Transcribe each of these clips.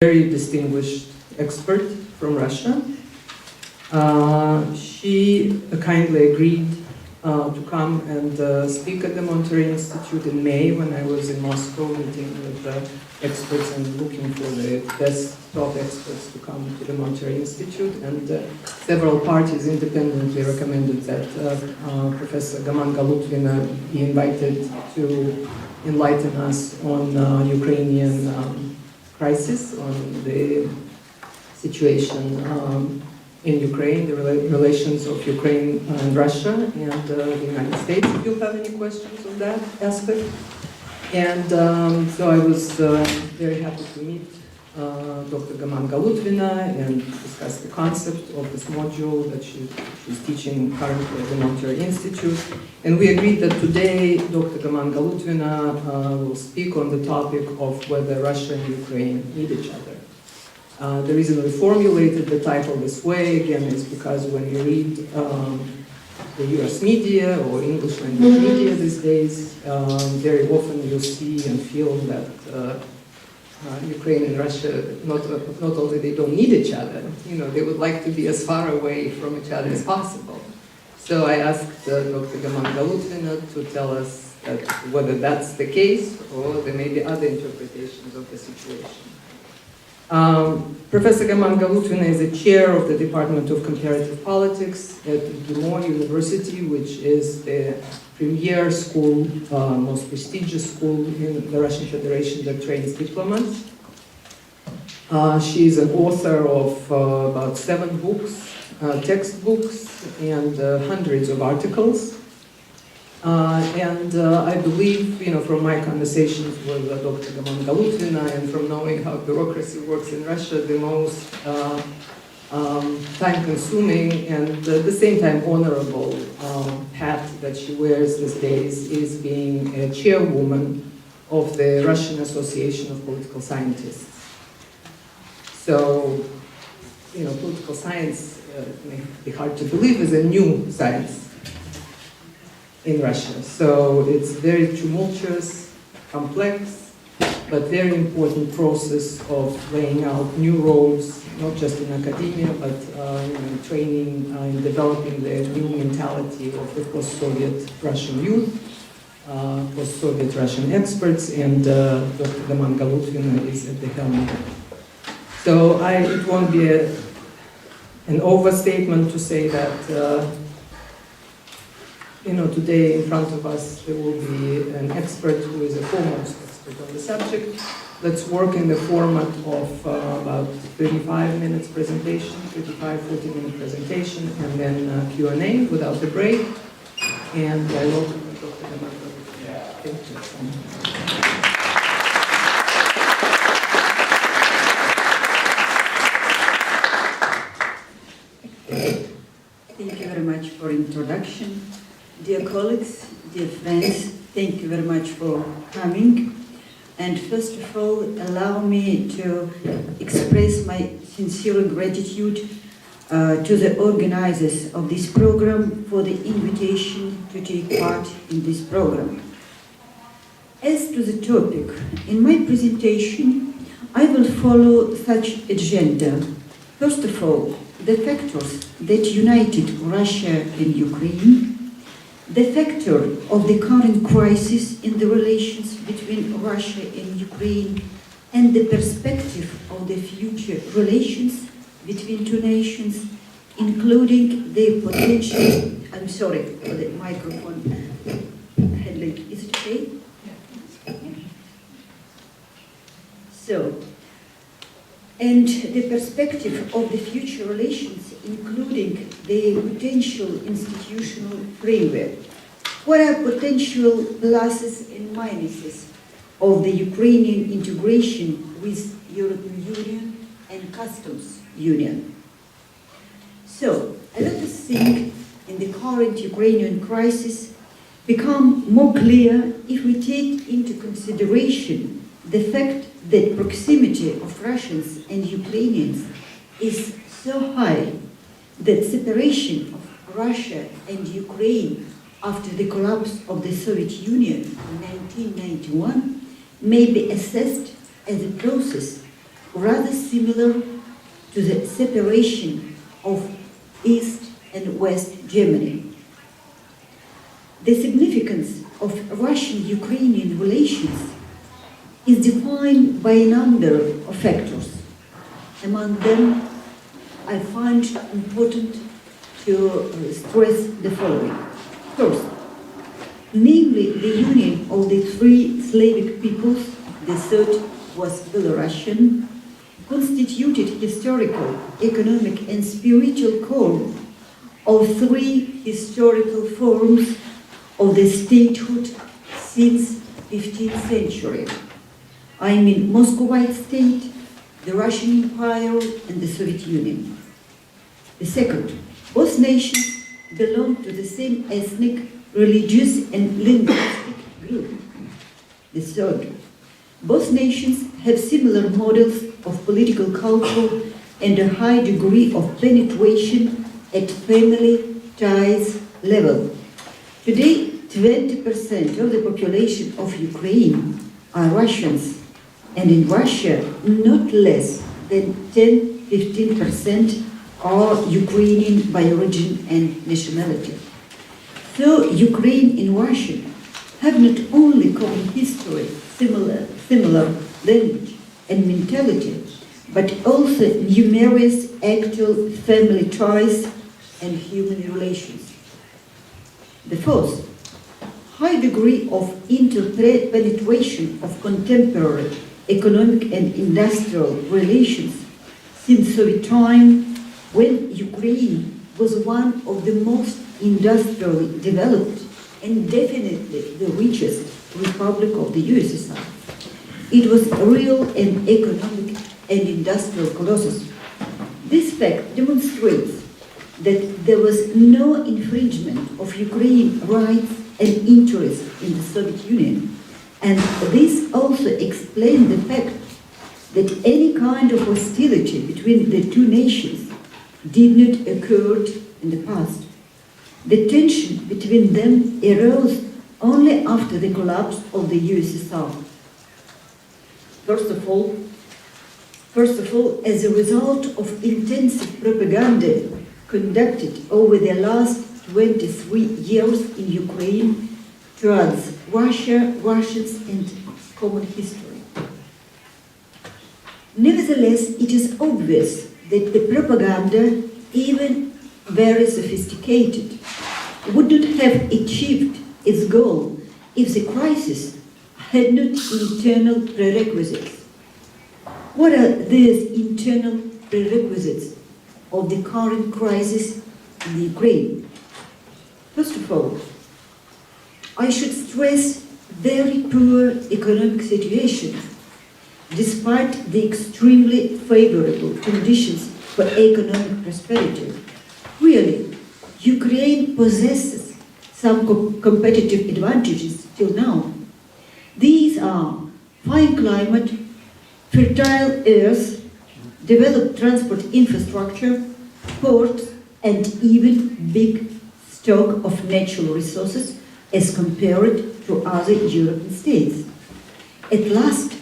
very distinguished expert from Russia. She kindly agreed to come and speak at the Monterey Institute in May when I was in Moscow meeting with experts and looking for the best top experts to come to the Monterey Institute. And several parties independently recommended that Professor Gaman Golutvina be invited to enlighten us on Ukrainian crisis, on the situation in Ukraine, the relations of Ukraine and Russia and the United States, if you have any questions on that aspect. And so I was very happy to meet Dr. Gaman Golutvina and discuss the concept of this module that she's teaching currently at the Monterey Institute. And we agreed that today Dr. Gaman Golutvina will speak on the topic of whether Russia and Ukraine need each other. The reason we formulated the title this way, again, is because when you read the US media or English language media these days, very often you see and feel that Ukraine and Russia, not only they don't need each other, they would like to be as far away from each other as possible. So I asked Dr. Gaman Golutvina to tell us whether that's the case or there may be other interpretations of the situation. Professor Gaman Golutvina is the chair of the Department of Comparative Politics at Gaman University, which is the premier school, most prestigious school in the Russian Federation that trains diplomats. She is an author of about 7 books, textbooks, and hundreds of articles. And I believe, from my conversations with Dr. Gaman Golutvina and from knowing how bureaucracy works in Russia, the most time-consuming and at the same time honorable hat that she wears these days is being a chairwoman of the Russian Association of Political Scientists. So, political science, may be hard to believe, is a new science in Russia. So it's very tumultuous, complex, but very important process of laying out new roles, not just in academia, but in training, in developing the new mentality of the post-Soviet Russian youth, post-Soviet Russian experts, and Dr. Gaman Golutvina is at the helm of it. So it won't be an overstatement to say that today in front of us there will be an expert who is a foremost expert on the subject. Let's work in the format of about 35 minutes presentation, 40-minute presentation, and then Q&A without the break. And I welcome Dr. Gaman. Thank you. Thank you very much for introduction. Dear colleagues, dear friends, thank you very much for coming. And first of all, allow me to express my sincere gratitude to the organizers of this program for the invitation to take part in this program. As to the topic, in my presentation, I will follow such agenda. First of all, the factors that united Russia and Ukraine, the factor of the current crisis in the relations between Russia and Ukraine, and the perspective of the future relations between two nations, including the potential, I'm sorry for the microphone handling, is it okay? So, and the perspective of the future relations, including the potential institutional framework. What are potential pluses and minuses of the Ukrainian integration with European Union and Customs Union? So, let us think in the current Ukrainian crisis become more clear if we take into consideration the fact that proximity of Russians and Ukrainians is so high that separation of Russia and Ukraine after the collapse of the Soviet Union in 1991 may be assessed as a process rather similar to the separation of East and West Germany. The significance of Russian-Ukrainian relations is defined by a number of factors. Among them, I find important to stress the following. First, namely the union of the three Slavic peoples, the third was Belarusian, constituted historical, economic, and spiritual core of three historical forms of the statehood since 15th century. I mean Muscovite state, the Russian Empire, and the Soviet Union. The second, both nations belong to the same ethnic, religious, and linguistic group. The third, both nations have similar models of political culture and a high degree of penetration at family ties level. Today, 20% of the population of Ukraine are Russians, and in Russia, not less than 10–15% are Ukrainian by origin and nationality. So Ukraine and Russia have not only common history, similar language and mentality, but also numerous actual family ties and human relations. The fourth, high degree of interpenetration of contemporary economic and industrial relations since Soviet time, when Ukraine was one of the most industrially developed and definitely the richest republic of the USSR. It was a real and economic and industrial colossus. This fact demonstrates that there was no infringement of Ukrainian rights and interests in the Soviet Union, and this also explains the fact that any kind of hostility between the two nations did not occur in the past. The tension between them arose only after the collapse of the USSR. First of all, as a result of intensive propaganda conducted over the last 23 years in Ukraine towards Russia, Russians, and common history. Nevertheless, it is obvious that the propaganda, even very sophisticated, would not have achieved its goal if the crisis had not internal prerequisites. What are these internal prerequisites of the current crisis in the Ukraine? First of all, I should stress very poor economic situation, despite the extremely favorable conditions for economic prosperity. Really, Ukraine possesses some competitive advantages till now. These are fine climate, fertile earth, developed transport infrastructure, ports, and even big stock of natural resources as compared to other European states. At last,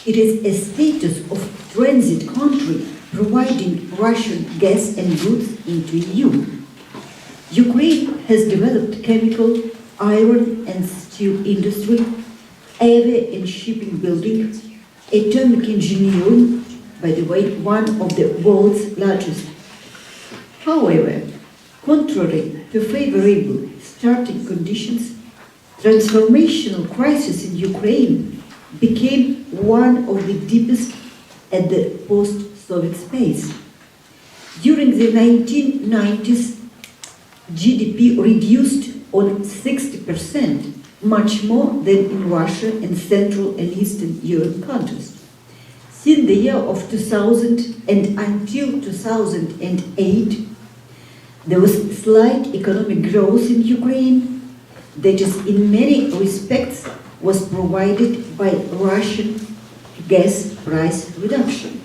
it is a status of transit country providing Russian gas and goods into EU. Ukraine has developed chemical, iron and steel industry, heavy and shipping building, atomic engineering, by the way, one of the world's largest. However, contrary to favorable starting conditions, transformational crisis in Ukraine became one of the deepest at the post-Soviet space. During the 1990s, GDP reduced on 60%, much more than in Russia and Central and Eastern European countries. Since the year of 2000 and until 2008, there was slight economic growth in Ukraine that is in many respects was provided by Russian gas price reduction.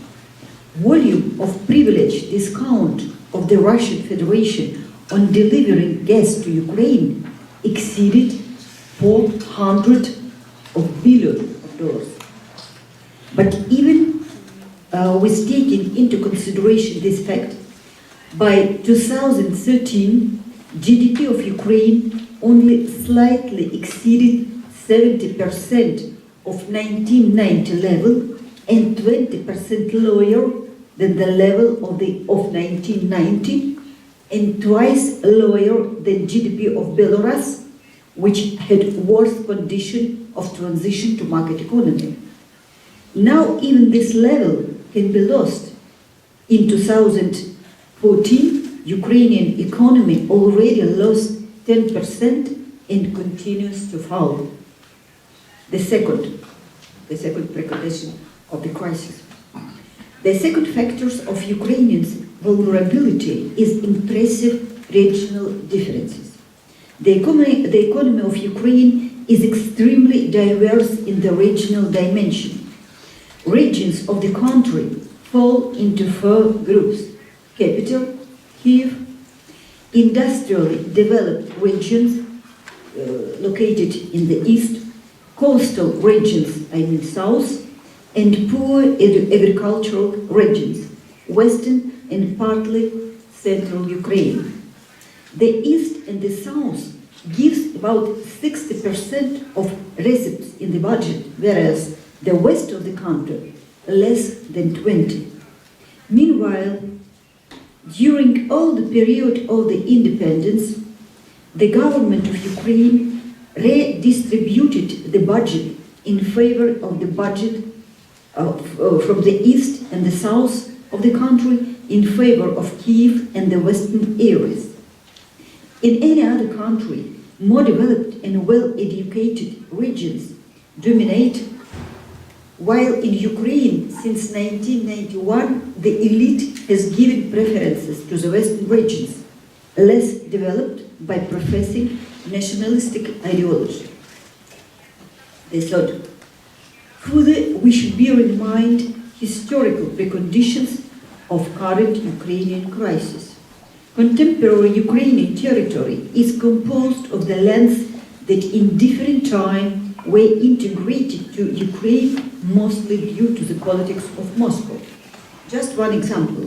Volume of privilege discount of the Russian Federation on delivering gas to Ukraine exceeded $400 billion. But even with taking into consideration this fact, by 2013, GDP of Ukraine only slightly exceeded 70% of 1990 level and 20% lower than the level of 1990 and twice lower than GDP of Belarus, which had worse condition of transition to market economy. Now even this level can be lost. In 2014, Ukrainian economy already lost 10% and continues to fall. The second precondition of the crisis. The second factors of Ukrainians' vulnerability is impressive regional differences. The economy of Ukraine is extremely diverse in the regional dimension. Regions of the country fall into four groups: capital, Kiev, industrially developed regions located in the east, coastal regions, south, and poor agricultural regions, western and partly central Ukraine. The east and the south gives about 60% of receipts in the budget, whereas the west of the country less than 20%. Meanwhile, during all the period of the independence, the government of Ukraine redistributed the budget in favor of the budget from the east and the south of the country in favor of Kiev and the western areas. In any other country, more developed and well-educated regions dominate, while in Ukraine, since 1991, the elite has given preferences to the western regions, less developed by professing nationalistic ideology. The third. Further, we should bear in mind historical preconditions of current Ukrainian crisis. Contemporary Ukrainian territory is composed of the lands that in different time were integrated to Ukraine, mostly due to the politics of Moscow. Just one example.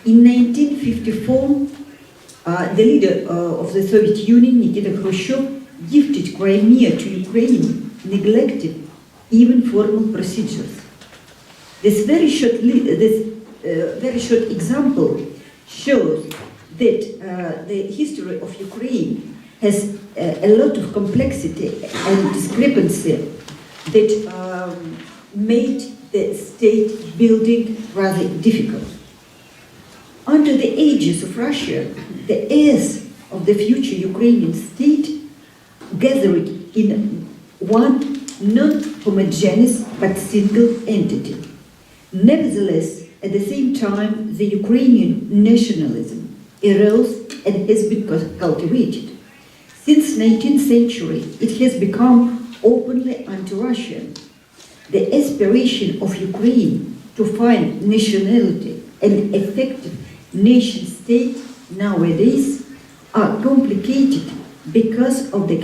In 1954, the leader of the Soviet Union, Nikita Khrushchev, gifted Crimea to Ukraine, neglected even formal procedures. This very short example shows that the history of Ukraine has a lot of complexity and discrepancy that made the state building rather difficult. Under the aegis of Russia, the heirs of the future Ukrainian state gathered in one non-homogeneous but single entity. Nevertheless, at the same time, the Ukrainian nationalism arose and has been cultivated. Since 19th century, it has become openly anti-Russian. The aspiration of Ukraine to find nationality and effective nation-state nowadays are complicated because of the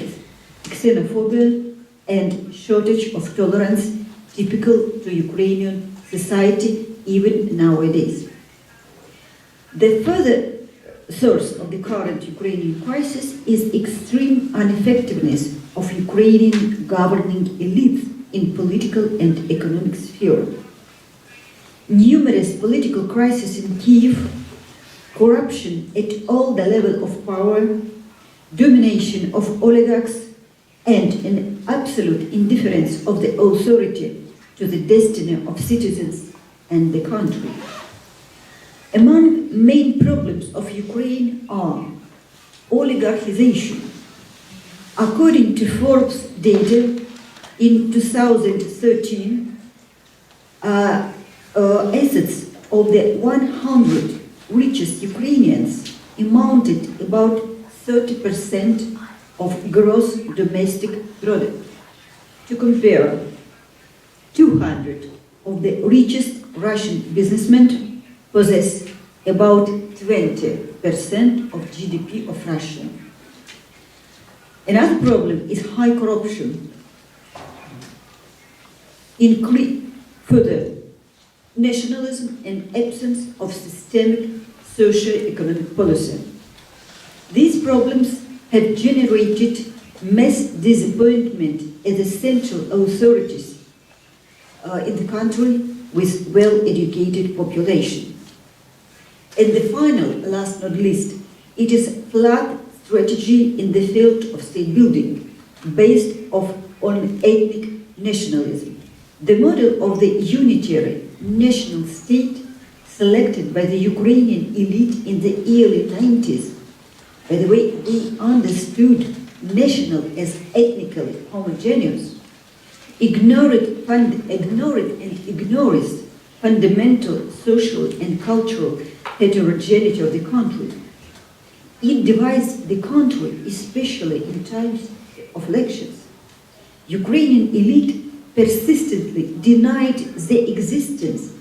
xenophobia and shortage of tolerance typical to Ukrainian society even nowadays. The further source of the current Ukrainian crisis is extreme ineffectiveness of Ukrainian governing elites in political and economic sphere. Numerous political crises in Kiev, corruption at all the levels of power, domination of oligarchs, and an absolute indifference of the authority to the destiny of citizens and the country. Among main problems of Ukraine are oligarchization. According to Forbes data, in 2013, assets of the 100 richest Ukrainians amounted about 30% of gross domestic product. To compare, 200 of the richest Russian businessmen possess about 20% of GDP of Russia. Another problem is high corruption. Further, nationalism, and absence of systemic socio-economic policy. These problems have generated mass disappointment at the central authorities in the country with well-educated population. And the final, last not least, it is flat strategy in the field of state building based on ethnic nationalism. The model of the unitary national state selected by the Ukrainian elite in the early 90s, by the way, they understood national as ethnically homogeneous, ignores fundamental social and cultural heterogeneity of the country. It divides the country, especially in times of elections. Ukrainian elite persistently denied the existence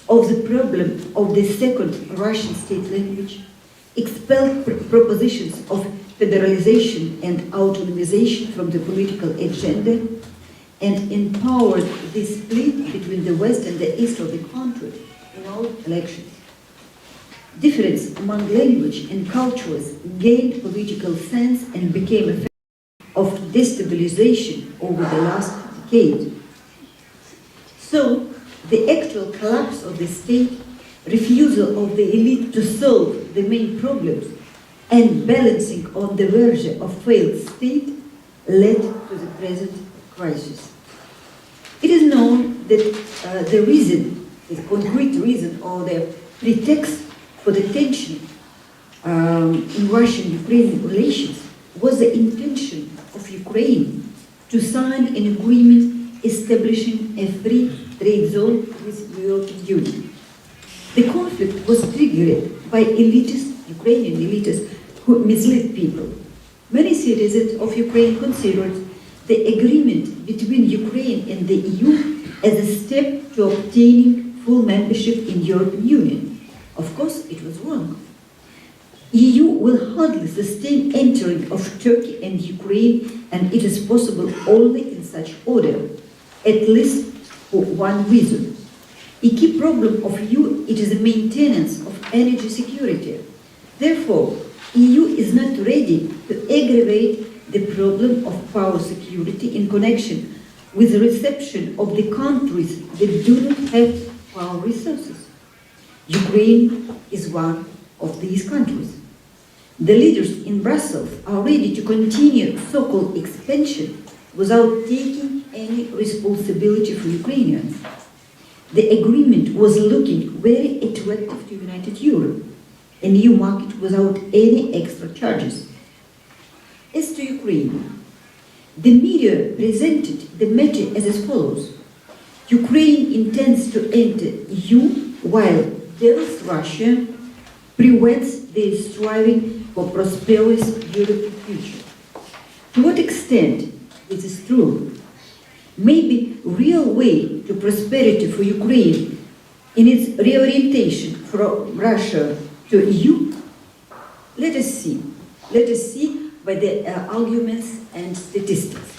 of the problem of the second Russian state language, expelled propositions of federalization and autonomization from the political agenda, and empowered the split between the west and the east of the country in all elections. Difference among language and cultures gained political sense and became a factor of destabilization over the last decade. So, the actual collapse of the state, refusal of the elite to solve the main problems, and balancing on the verge of failed state led to the present crisis. It is known that the reason, the concrete reason or the pretext for the tension in Russian-Ukrainian relations was the intention of Ukraine to sign an agreement establishing a free trade zone with the European Union. The conflict was triggered by elitists, Ukrainian elitists, who misled people. Many citizens of Ukraine considered the agreement between Ukraine and the EU as a step to obtaining full membership in the European Union. Of course, it was wrong. EU will hardly sustain entering of Turkey and Ukraine, and it is possible only in such order, at least for one reason. A key problem of EU it is the maintenance of energy security. Therefore, EU is not ready to aggravate the problem of power security in connection with the reception of the countries that do not have power resources. Ukraine is one of these countries. The leaders in Brussels are ready to continue so-called expansion without taking any responsibility for Ukrainians. The agreement was looking very attractive to United Europe, a new market without any extra charges. As to Ukraine, the media presented the matter as follows. Ukraine intends to enter EU while Belarus, Russia, prevents their striving for prosperous European future. To what extent this is true? Maybe real way to prosperity for Ukraine in its reorientation from Russia to EU? Let us see. Let us see by the arguments and statistics.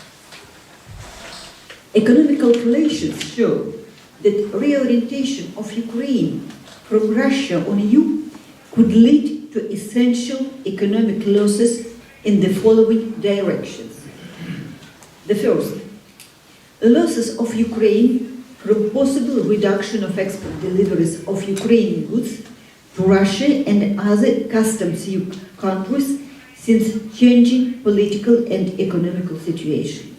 Economic calculations show that reorientation of Ukraine from Russia on EU could lead to essential economic losses in the following directions. The first, losses of Ukraine from possible reduction of export deliveries of Ukrainian goods to Russia and other customs countries since changing political and economical situation.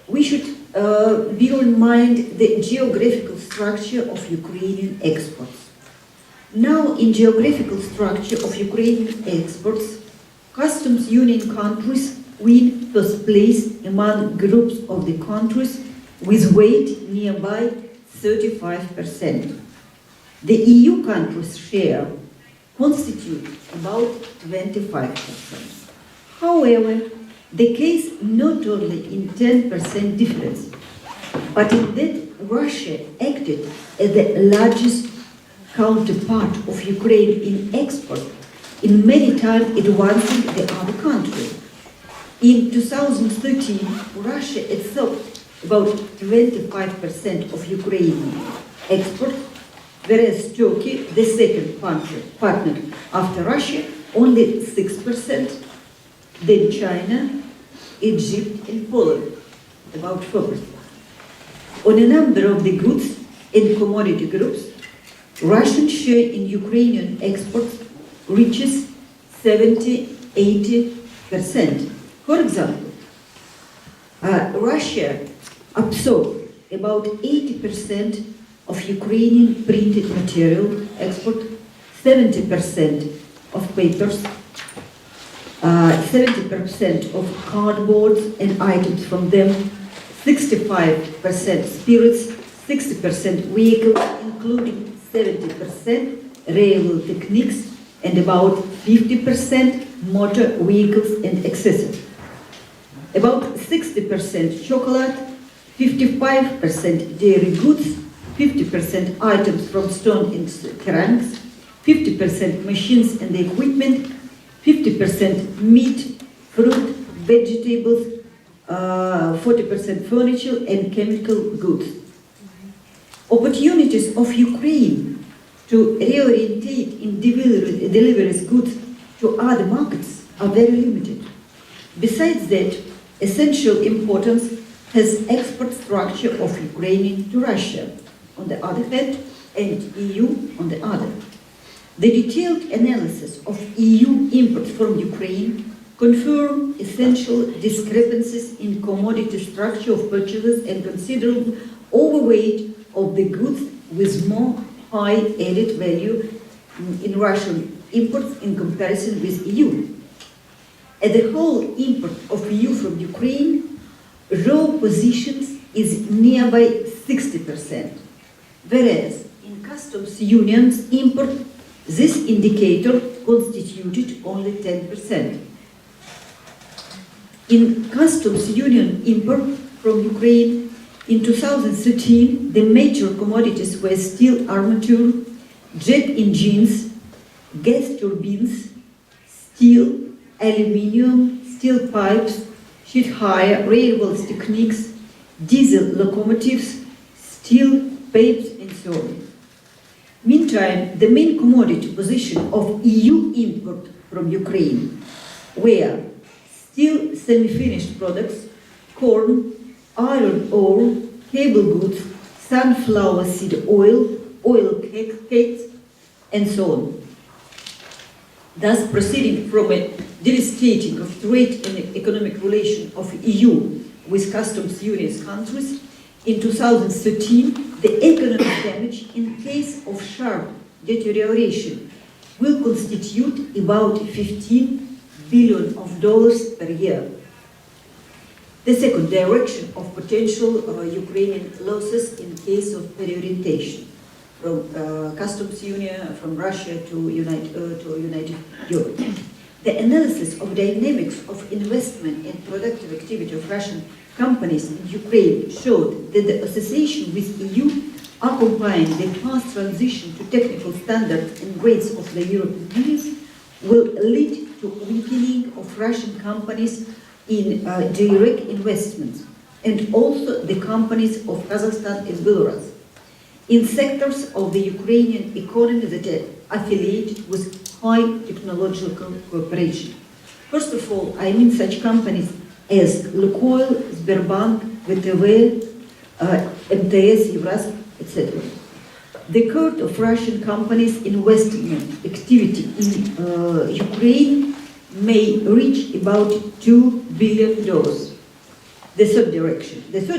We should bear in mind the geographical structure of Ukrainian exports. Now, in geographical structure of Ukrainian exports, customs union countries win first place among groups of the countries with weight nearby 35%. The EU countries' share constitute about 25%. However, the case not only in 10% difference, but in that Russia acted as the largest counterpart of Ukraine in export, in many times advancing the other country. In 2013, Russia absorbed about 25% of Ukrainian export, whereas Turkey, the second partner after Russia, only 6%, then China, Egypt and Poland, about 4%. On a number of the goods and commodity groups, Russian share in Ukrainian exports reaches 70–80%. For example, Russia absorbed about 80% of Ukrainian printed material export, 70% of papers, 70% of cardboards and items from them, 65% spirits, 60% vehicles, including 70% railway techniques, and about 50% motor vehicles and accessories. About 60% chocolate, 55% dairy goods, 50% items from stone and ceramics, 50% machines and equipment, 50% meat, fruit, vegetables, 40% furniture and chemical goods. Opportunities of Ukraine to reorientate in deliveries goods to other markets are very limited. Besides that, essential importance has export structure of Ukraine to Russia on the other hand and EU on the other. The detailed analysis of EU imports from Ukraine confirm essential discrepancies in commodity structure of purchases and considerable overweight of the goods with more high added value in Russian imports in comparison with EU. At the whole import of EU from Ukraine, raw positions is nearby 60%, whereas in customs unions import, this indicator constituted only 10%. In customs union import from Ukraine, in 2013, the major commodities were steel armature, jet engines, gas turbines, steel, aluminium, steel pipes, sheet hire, railways techniques, diesel locomotives, steel pipes, and so on. Meantime, the main commodity position of EU import from Ukraine were steel semi-finished products, corn, iron ore, cable goods, sunflower seed oil, oil cakes, and so on. Thus, proceeding from a devastating of trade and economic relation of EU with customs union countries, in 2013, the economic damage in case of sharp deterioration will constitute about $15 billion per year. The second direction of potential Ukrainian losses in case of reorientation from customs union from Russia to United Europe. The analysis of dynamics of investment and productive activity of Russian companies in Ukraine showed that the association with EU accompanying the fast transition to technical standards and grades of the European Union will lead to weakening of Russian companies in direct investments, and also the companies of Kazakhstan and Belarus, in sectors of the Ukrainian economy that are affiliated with high technological cooperation. First of all, I mean such companies as Lukoil, Sberbank, VTV, MTS, Evraz, etc. The court of Russian companies' investment activity in Ukraine may reach about $2 billion. The third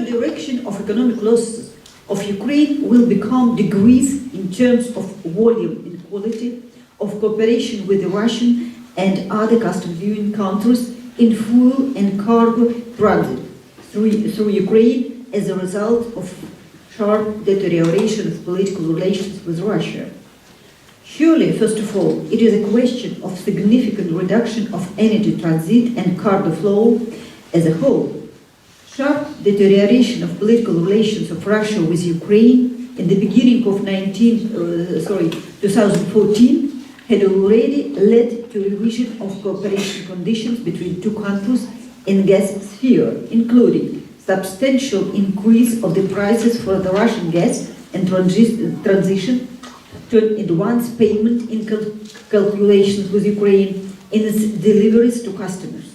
direction of economic losses of Ukraine will become degrees in terms of volume and quality of cooperation with the Russian and other customs union countries in fuel and cargo transit through Ukraine as a result of sharp deterioration of political relations with Russia. Surely, first of all, it is a question of significant reduction of energy transit and cargo flow as a whole. Sharp deterioration of political relations of Russia with Ukraine in the beginning of 2014 had already led to revision of cooperation conditions between two countries in gas sphere, including substantial increase of the prices for the Russian gas and transition to an advance payment in calculations with Ukraine in its deliveries to customers.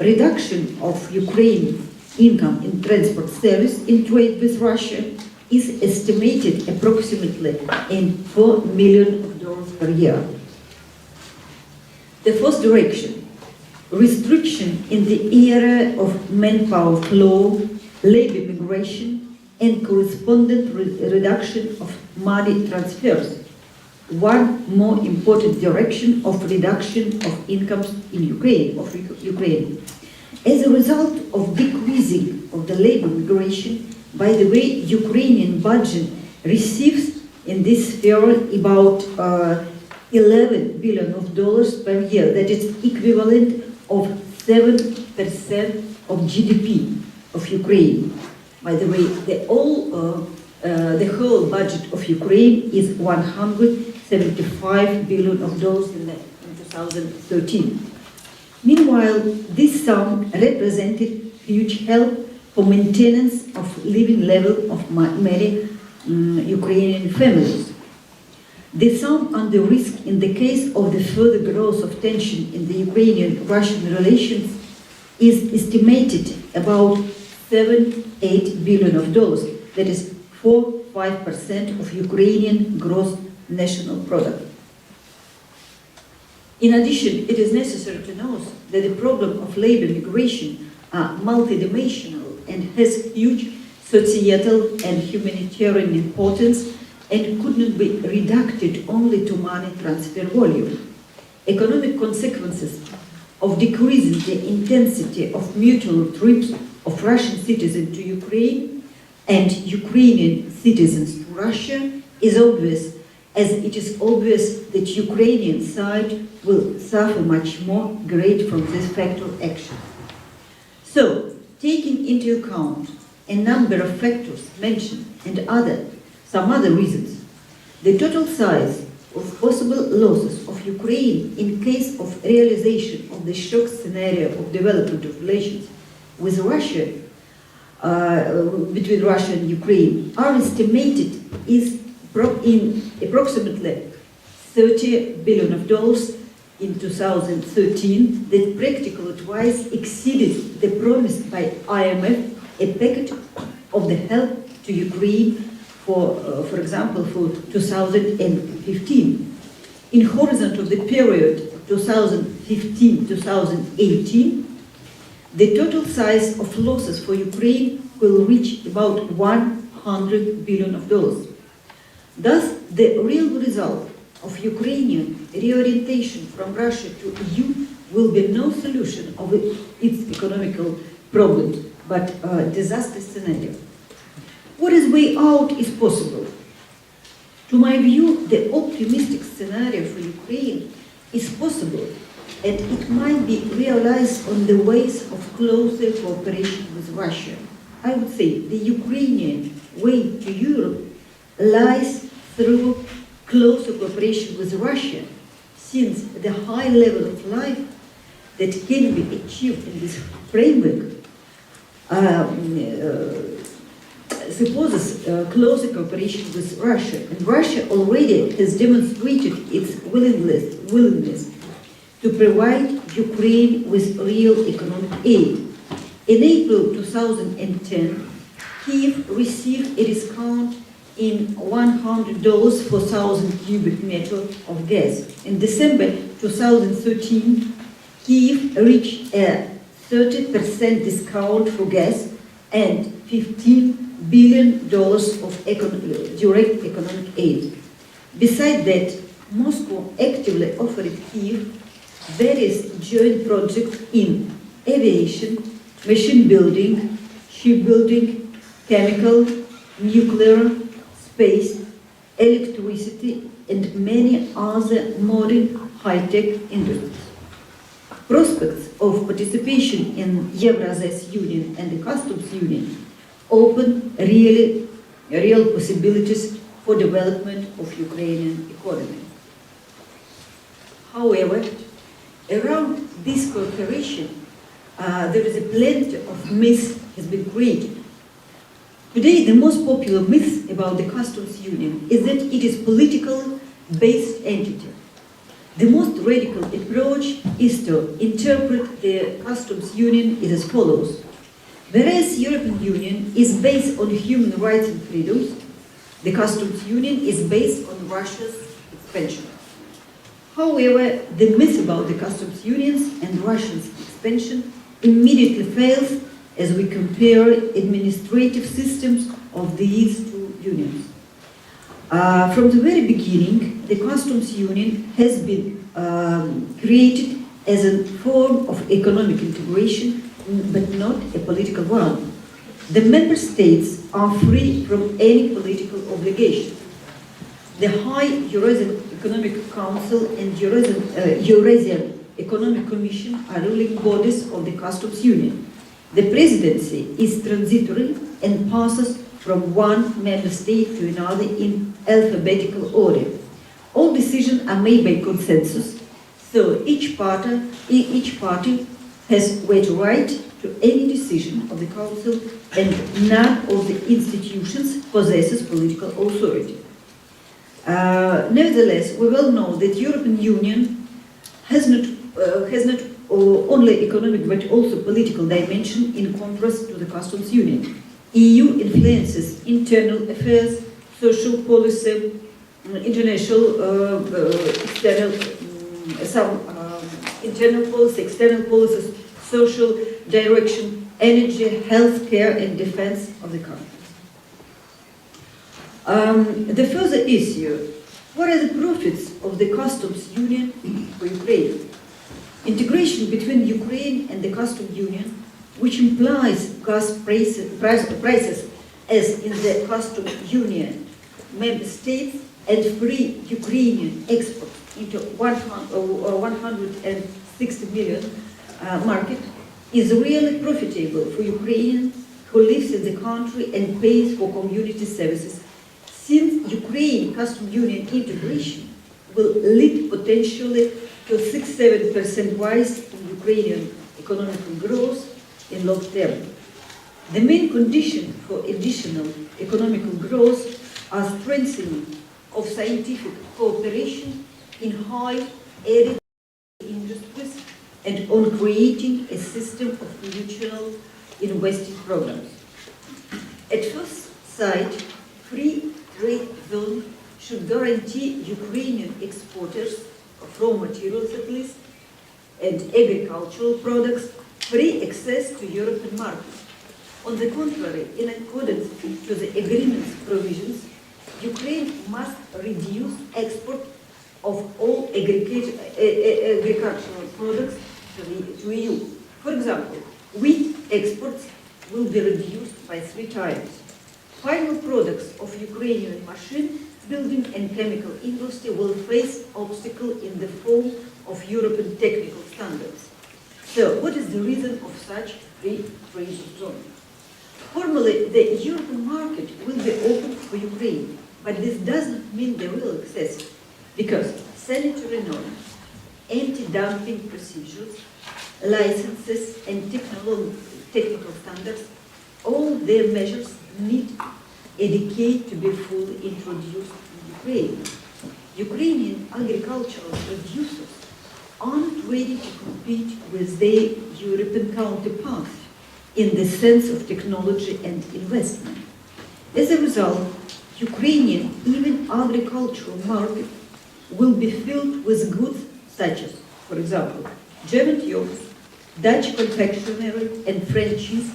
Reduction of Ukraine income in transport service in trade with Russia is estimated approximately in $4 million per year. The fourth direction, restriction in the area of manpower flow, labor migration, and correspondent reduction of money transfers. One more important direction of reduction of incomes in Ukraine. As a result of decreasing of the labor migration, by the way, Ukrainian budget receives in this sphere about $11 billion per year. That is equivalent of 7% of GDP of Ukraine. By the way, the whole budget of Ukraine is $175 billion in 2013. Meanwhile, this sum represented huge help for maintenance of living level of many Ukrainian families. The sum and the risk in the case of the further growth of tension in the Ukrainian-Russian relations is estimated about $7-8 billion. That is 4-5% of Ukrainian gross national product. In addition, it is necessary to note that the problem of labor migration are multidimensional and has huge societal and humanitarian importance and could not be reduced only to money transfer volume. Economic consequences of decreasing the intensity of mutual trips of Russian citizens to Ukraine and Ukrainian citizens to Russia is obvious, as it is obvious that Ukrainian side will suffer much more great from this factor action. So, taking into account a number of factors mentioned and some other reasons, the total size of possible losses of Ukraine in case of realization of the shock scenario of development of relations with Russia, between Russia and Ukraine, are estimated in approximately $30 billion in 2013, that practically twice exceeded the promise by IMF, a package of the help to Ukraine for example, for 2015. In horizon of the period 2015-2018, the total size of losses for Ukraine will reach about $100 billion. Thus, the real result of Ukrainian reorientation from Russia to EU will be no solution of its economical problems, but a disaster scenario. What is way out is possible. To my view, the optimistic scenario for Ukraine is possible, and it might be realized on the ways of closer cooperation with Russia. I would say the Ukrainian way to Europe lies through closer cooperation with Russia, since the high level of life that can be achieved in this framework supposes closer cooperation with Russia. And Russia already has demonstrated its willingness to provide Ukraine with real economic aid. In April 2010, Kyiv received a discount in $100 per 1,000 cubic meters of gas. In December 2013, Kyiv reached a 30% discount for gas and $15 billion of direct economic aid. Besides that, Moscow actively offered Kyiv various joint projects in aviation, machine building, shipbuilding, chemical, nuclear, space, electricity, and many other modern high-tech industries. Prospects of participation in Eurasian Union and the Customs Union open real possibilities for development of Ukrainian economy. However, around this cooperation, there is a plenty of myths has been created. Today, the most popular myth about the customs union is that it is political-based entity. The most radical approach is to interpret the customs union as follows. Whereas European Union is based on human rights and freedoms, the customs union is based on Russia's expansion. However, the myth about the customs unions and Russia's expansion immediately fails as we compare administrative systems of these two unions. From the very beginning, the customs union has been created as a form of economic integration, but not a political one. The member states are free from any political obligation. The High Eurasian Economic Council and Eurasian Economic Commission are ruling bodies of the customs union. The presidency is transitory and passes from one member state to another in alphabetical order. All decisions are made by consensus, so each party has veto right to any decision of the Council, and none of the institutions possesses political authority. Nevertheless, we well know that European Union has not only economic but also political dimension in contrast to the customs union. EU influences internal affairs, social policy, international external internal policy, external policies, social direction, energy, healthcare, and defense of the country. The further issue: what are the profits of the customs union for Ukraine? Integration between Ukraine and the customs union, which implies gas prices as in the customs union member states and free Ukrainian export into 160 million market, is really profitable for Ukrainians who lives in the country and pays for community services, since Ukraine customs union integration will lead potentially to 6-7% rise in Ukrainian economic growth in long term. The main condition for additional economic growth are strengthening of scientific cooperation in high added industries and on creating a system of mutual investing programs. At first sight, free trade zone should guarantee Ukrainian exporters of raw materials at least and agricultural products free access to European markets. On the contrary, in accordance to the agreement's provisions, Ukraine must reduce export of all agricultural products to EU. For example, wheat exports will be reduced by 3 times. Final products of Ukrainian machine building and chemical industry will face obstacles in the form of European technical standards. So, what is the reason of such free trade zone? Formally, the European market will be open for Ukraine, but this does not mean the real access, because sanitary norms, anti-dumping procedures, licenses, and technical standards, all their measures need a decade to be fully introduced in Ukraine. Ukrainian agricultural producers aren't ready to compete with their European counterparts in the sense of technology and investment. As a result, Ukrainian, even agricultural market will be filled with goods such as, for example, German yogurt, Dutch confectionery, and French cheese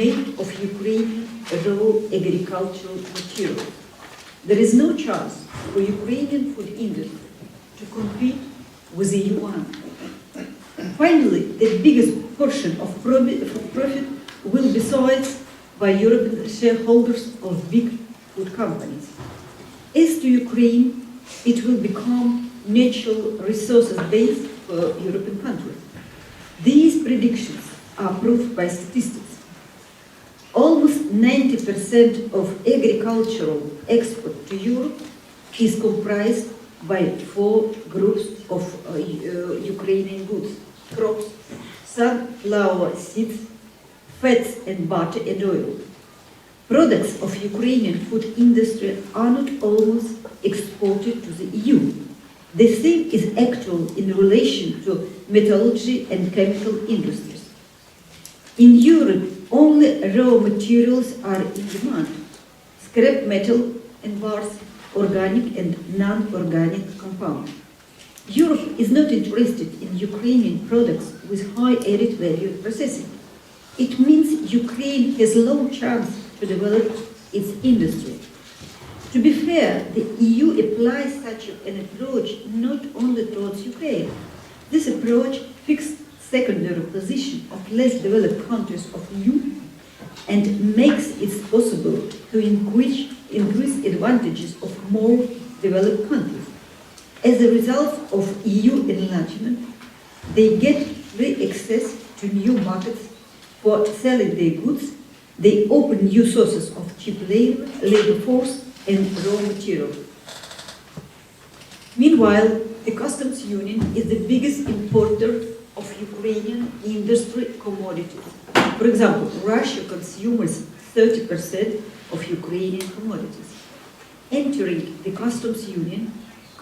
made of Ukrainian raw agricultural materials. There is no chance for Ukrainian food industry to compete with the EU1. Finally, the biggest portion of profit will be sought by European shareholders of big food companies. As to Ukraine, it will become natural resources based for European countries. These predictions are proved by statistics. Almost 90% of agricultural export to Europe is comprised by 4 groups of Ukrainian goods: crops, sunflower seeds, fats and butter and oil. Products of Ukrainian food industry are not always exported to the EU. The same is actual in relation to metallurgy and chemical industries. In Europe, only raw materials are in demand: scrap metal and bars, organic and non-organic compounds. Europe is not interested in Ukrainian products with high added value processing. It means Ukraine has low chance to develop its industry. To be fair, the EU applies such an approach not only towards Ukraine. This approach fixed secondary position of less developed countries of EU and makes it possible to increase advantages of more developed countries. As a result of EU enlargement, they get free access to new markets for selling their goods. They open new sources of cheap labor force and raw material. Meanwhile, the customs union is the biggest importer of Ukrainian industry commodities. For example, Russia consumes 30% of Ukrainian commodities. Entering the customs union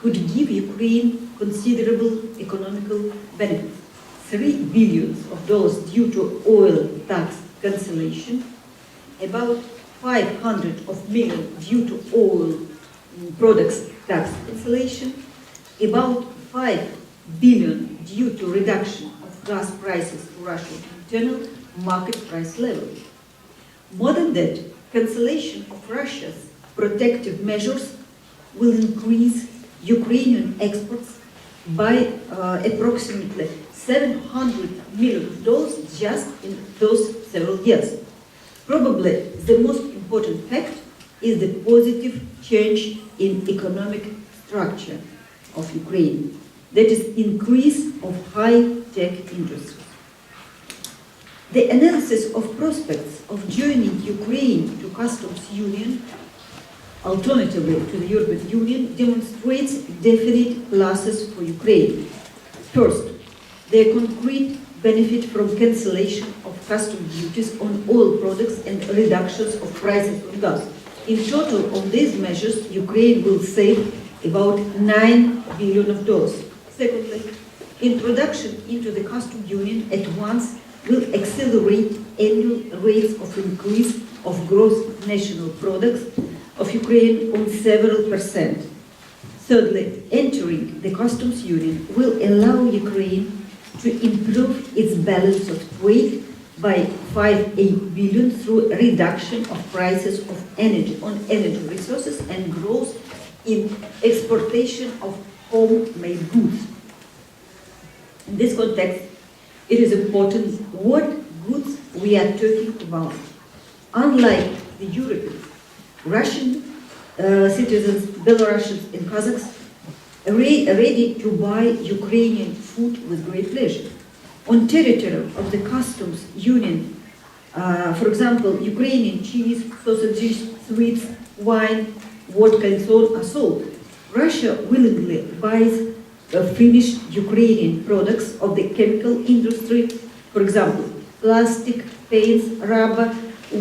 could give Ukraine considerable economical benefits. $3 billion due to oil tax cancellation, about 500 million due to oil products tax cancellation, about 5 billion due to reduction of gas prices to Russian internal market price level. More than that, cancellation of Russia's protective measures will increase Ukrainian exports by approximately $700 million just in those several years. Probably the most important fact is the positive change in economic structure of Ukraine, that is, increase of high-tech industry. The analysis of prospects of joining Ukraine to customs union, alternatively to the European Union, demonstrates definite pluses for Ukraine. First, the concrete benefit from cancellation of customs duties on oil products and reductions of prices on gas. In total, on these measures, Ukraine will save about $9 billion. Secondly, introduction into the customs union at once will accelerate annual rates of increase of gross national products of Ukraine on several percent. Thirdly, entering the customs union will allow Ukraine to improve its balance of trade by $5.8 billion through reduction of prices of energy on energy resources and growth in exportation of homemade goods. In this context, it is important what goods we are talking about. Unlike the Europeans, Russian citizens, Belarusians and Kazakhs are ready to buy Ukrainian food with great pleasure. On territory of the customs union, for example, Ukrainian cheese, sausages, sweets, wine, vodka and so on are sold. Russia willingly buys finished Ukrainian products of the chemical industry, for example, plastic, paints, rubber,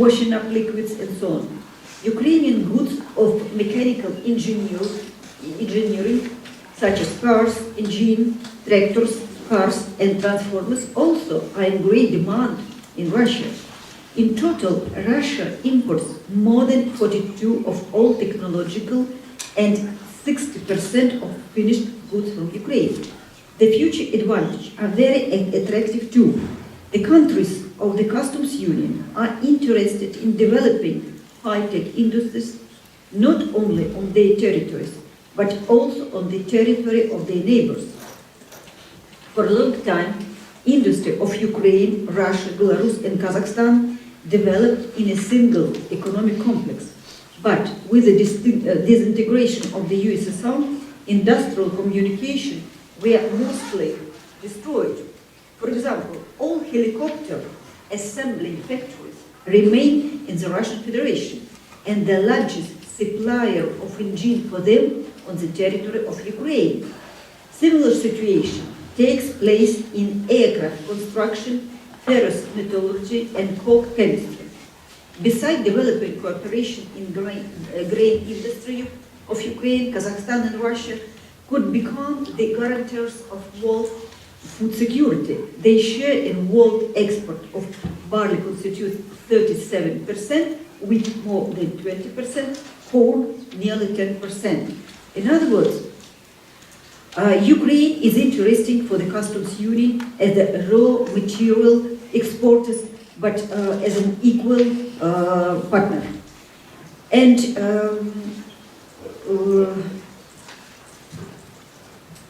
washing up liquids and so on. Ukrainian goods of mechanical engineering, such as cars, engine, tractors, cars and transformers, also are in great demand in Russia. In total, Russia imports more than 42% of all technological and 60% of finished goods from Ukraine. The future advantages are very attractive too. The countries of the customs union are interested in developing high-tech industries not only on their territories, but also on the territory of their neighbors. For a long time, industry of Ukraine, Russia, Belarus and Kazakhstan developed in a single economic complex. But with the disintegration of the USSR, industrial communication were mostly destroyed. For example, all helicopter assembling factories remain in the Russian Federation, and the largest supplier of engine for them on the territory of Ukraine. Similar situation takes place in aircraft construction, ferrous metallurgy and coke chemistry. Besides developing cooperation in grain industry of Ukraine, Kazakhstan and Russia could become the guarantors of world food security. They share in world export of barley constitutes 37%, wheat more than 20%, corn nearly 10%. In other words, Ukraine is interesting for the customs union as a raw material exporters, but as an equal partner. And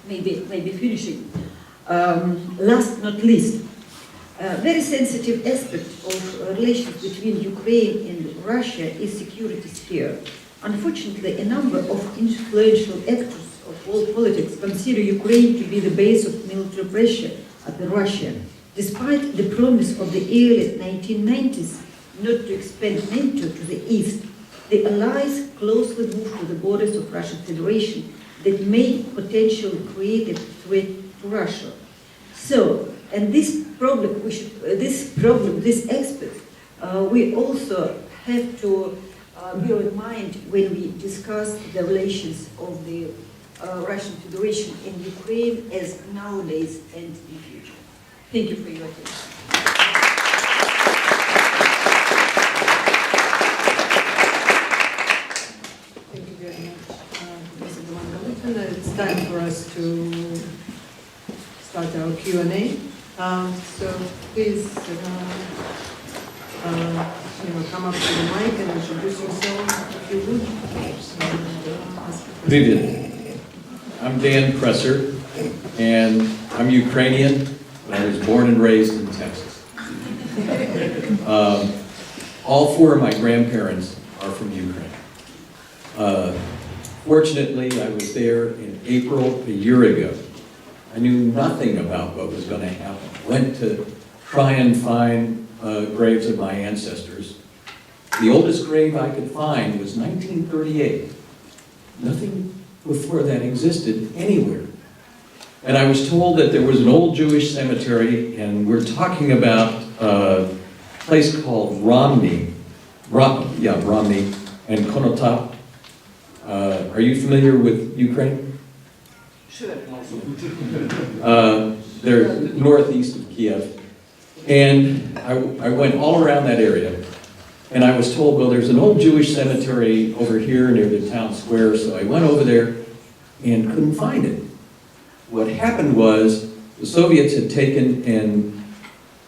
maybe finishing. Last not least, a very sensitive aspect of relations between Ukraine and Russia is security sphere. Unfortunately, a number of influential actors of world politics consider Ukraine to be the base of military pressure upon Russia. Despite the promise of the early 1990s not to expand NATO to the east, the allies closely moved to the borders of Russian Federation that may potentially create a threat to Russia. So, and this aspect, we also have to bear in mind when we discuss the relations of the Russian Federation and Ukraine as nowadays and in the future. Thank you for your attention. Thank you very much, Mr. Gaman. It's time for us to start our Q&A. So please, come up to the mic and introduce yourself if you would. Привет. I'm Dan Presser, and I'm Ukrainian, but I was born and raised in Texas. All four of my grandparents are from Ukraine. Fortunately, I was there in April a year ago. I knew nothing about what was going to happen. Went to try and find graves of my ancestors. The oldest grave I could find was 1938. Nothing before that existed anywhere. And I was told that there was an old Jewish cemetery, and we're talking about a place called Romney, and Konotop. Are you familiar with Ukraine? Sure. They're northeast of Kiev. And I went all around that area, and I was told, well, there's an old Jewish cemetery over here near the town square, so I went over there and couldn't find it. What happened was the Soviets had taken and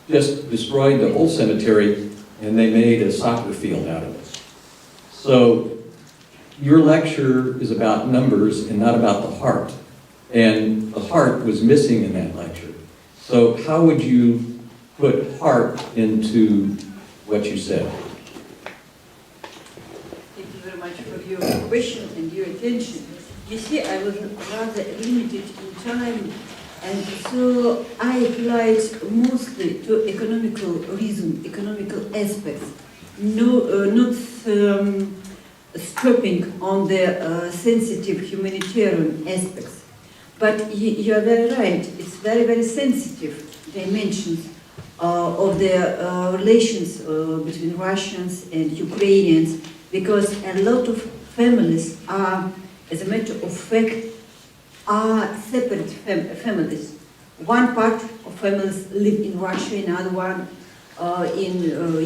just destroyed the old cemetery, and they made a soccer field out of it. So your lecture is about numbers and not about the heart. And the heart was missing in that lecture. So how would you put heart into what you said? Thank you very much for your question and your attention. You see, I was rather limited in time, and so I applied mostly to economical reason, economical aspects, not stopping on the sensitive humanitarian aspects. But you are very right, it's very, very sensitive dimensions of the relations between Russians and Ukrainians, because a lot of families are, as a matter of fact, are separate families. One part of families live in Russia, another one in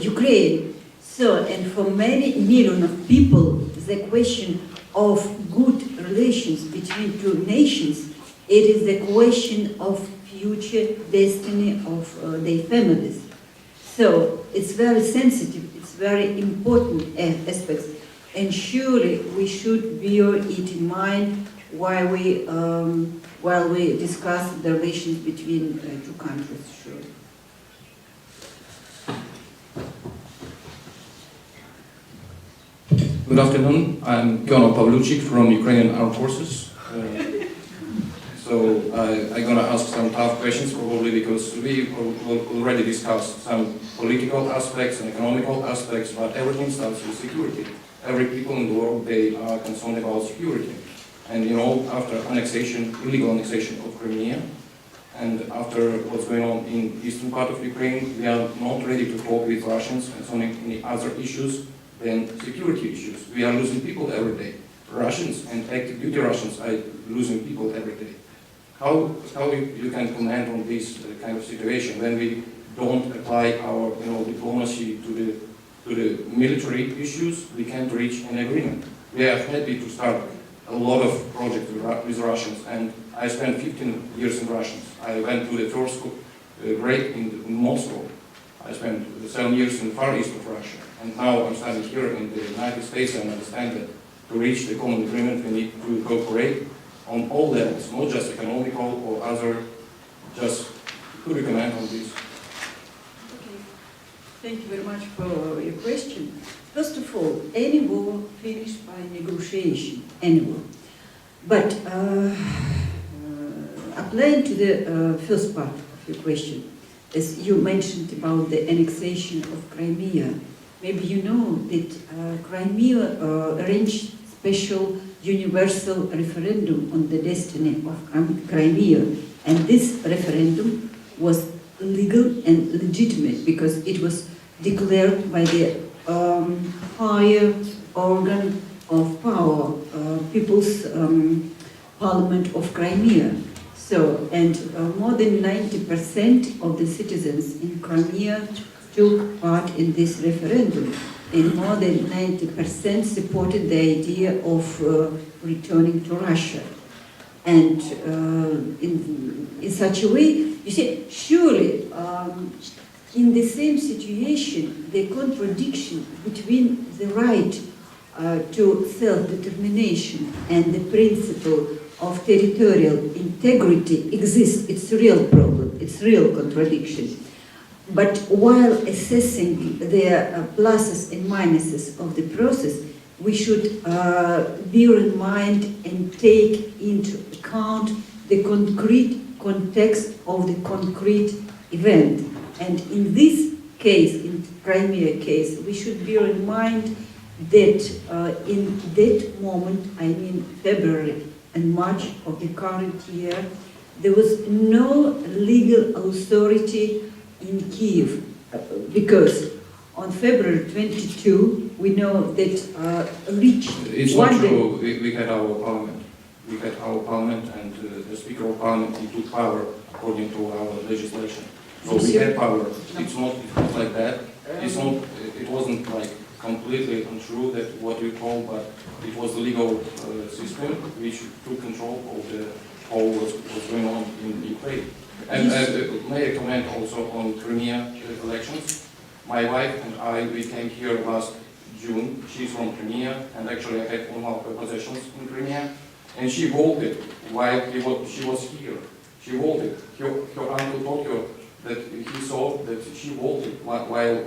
Ukraine. So, and for many millions of people, the question of good relations between two nations, it is the question of future destiny of their families. So it's very sensitive, it's very important aspects, and surely we should bear it in mind while we discuss the relations between two countries. Sure. Good afternoon. I'm Colonel Pavluchik from Ukrainian Armed Forces. So I'm going to ask some tough questions probably because we already discussed some political aspects and economical aspects, but everything starts with security. Every people in the world, they are concerned about security. And you know, after annexation, illegal annexation of Crimea, And after what's going on in eastern part of Ukraine, we are not ready to talk with Russians concerning any other issues than security issues. We are losing people every day. Russians and active duty Russians are losing people every day. How you can comment on this kind of situation when we don't apply our diplomacy to the military issues? We can't reach an agreement. We are happy to start a lot of projects with Russians, and I spent 15 years in Russians. I went to the first grade in Moscow. I spent 7 years in the far east of Russia, and now I'm standing here in the United States and understand that to reach the common agreement we need to cooperate on all levels, not just economical or other. Just could you comment on this? Okay. Thank you very much for your question. First of all, any war finished by negotiation, any war. But applying to the first part of your question, as you mentioned about the annexation of Crimea, maybe you know that Crimea arranged special universal referendum on the destiny of Crimea, and this referendum was legal and legitimate because it was declared by the higher organ of power, People's Parliament of Crimea. So, and more than 90% of the citizens in Crimea took part in this referendum, and more than 90% supported the idea of returning to Russia. And in such a way, you see, surely in the same situation, the contradiction between the right to self-determination and the principle of territorial integrity exists. It's a real problem, it's a real contradiction. But while assessing the pluses and minuses of the process, we should bear in mind and take into account the concrete context of the concrete event. And in this case, in Crimea case, we should bear in mind that in that moment, I mean February and March of the current year, there was no legal authority in Kiev, because on February 22, we know that reached It's not true. We had our parliament. We had our parliament, and the Speaker of Parliament he took power according to our legislation. So we had power. It's not like that. It's not. It wasn't like completely untrue that what you call, but it was the legal system which took control of the whole what's going on in Ukraine. And may I comment also on Crimea elections? My wife and I, we came here last June. She's from Crimea, and actually I had all my possessions in Crimea. And she voted while she was here. She voted. Her uncle told her that he saw that she voted while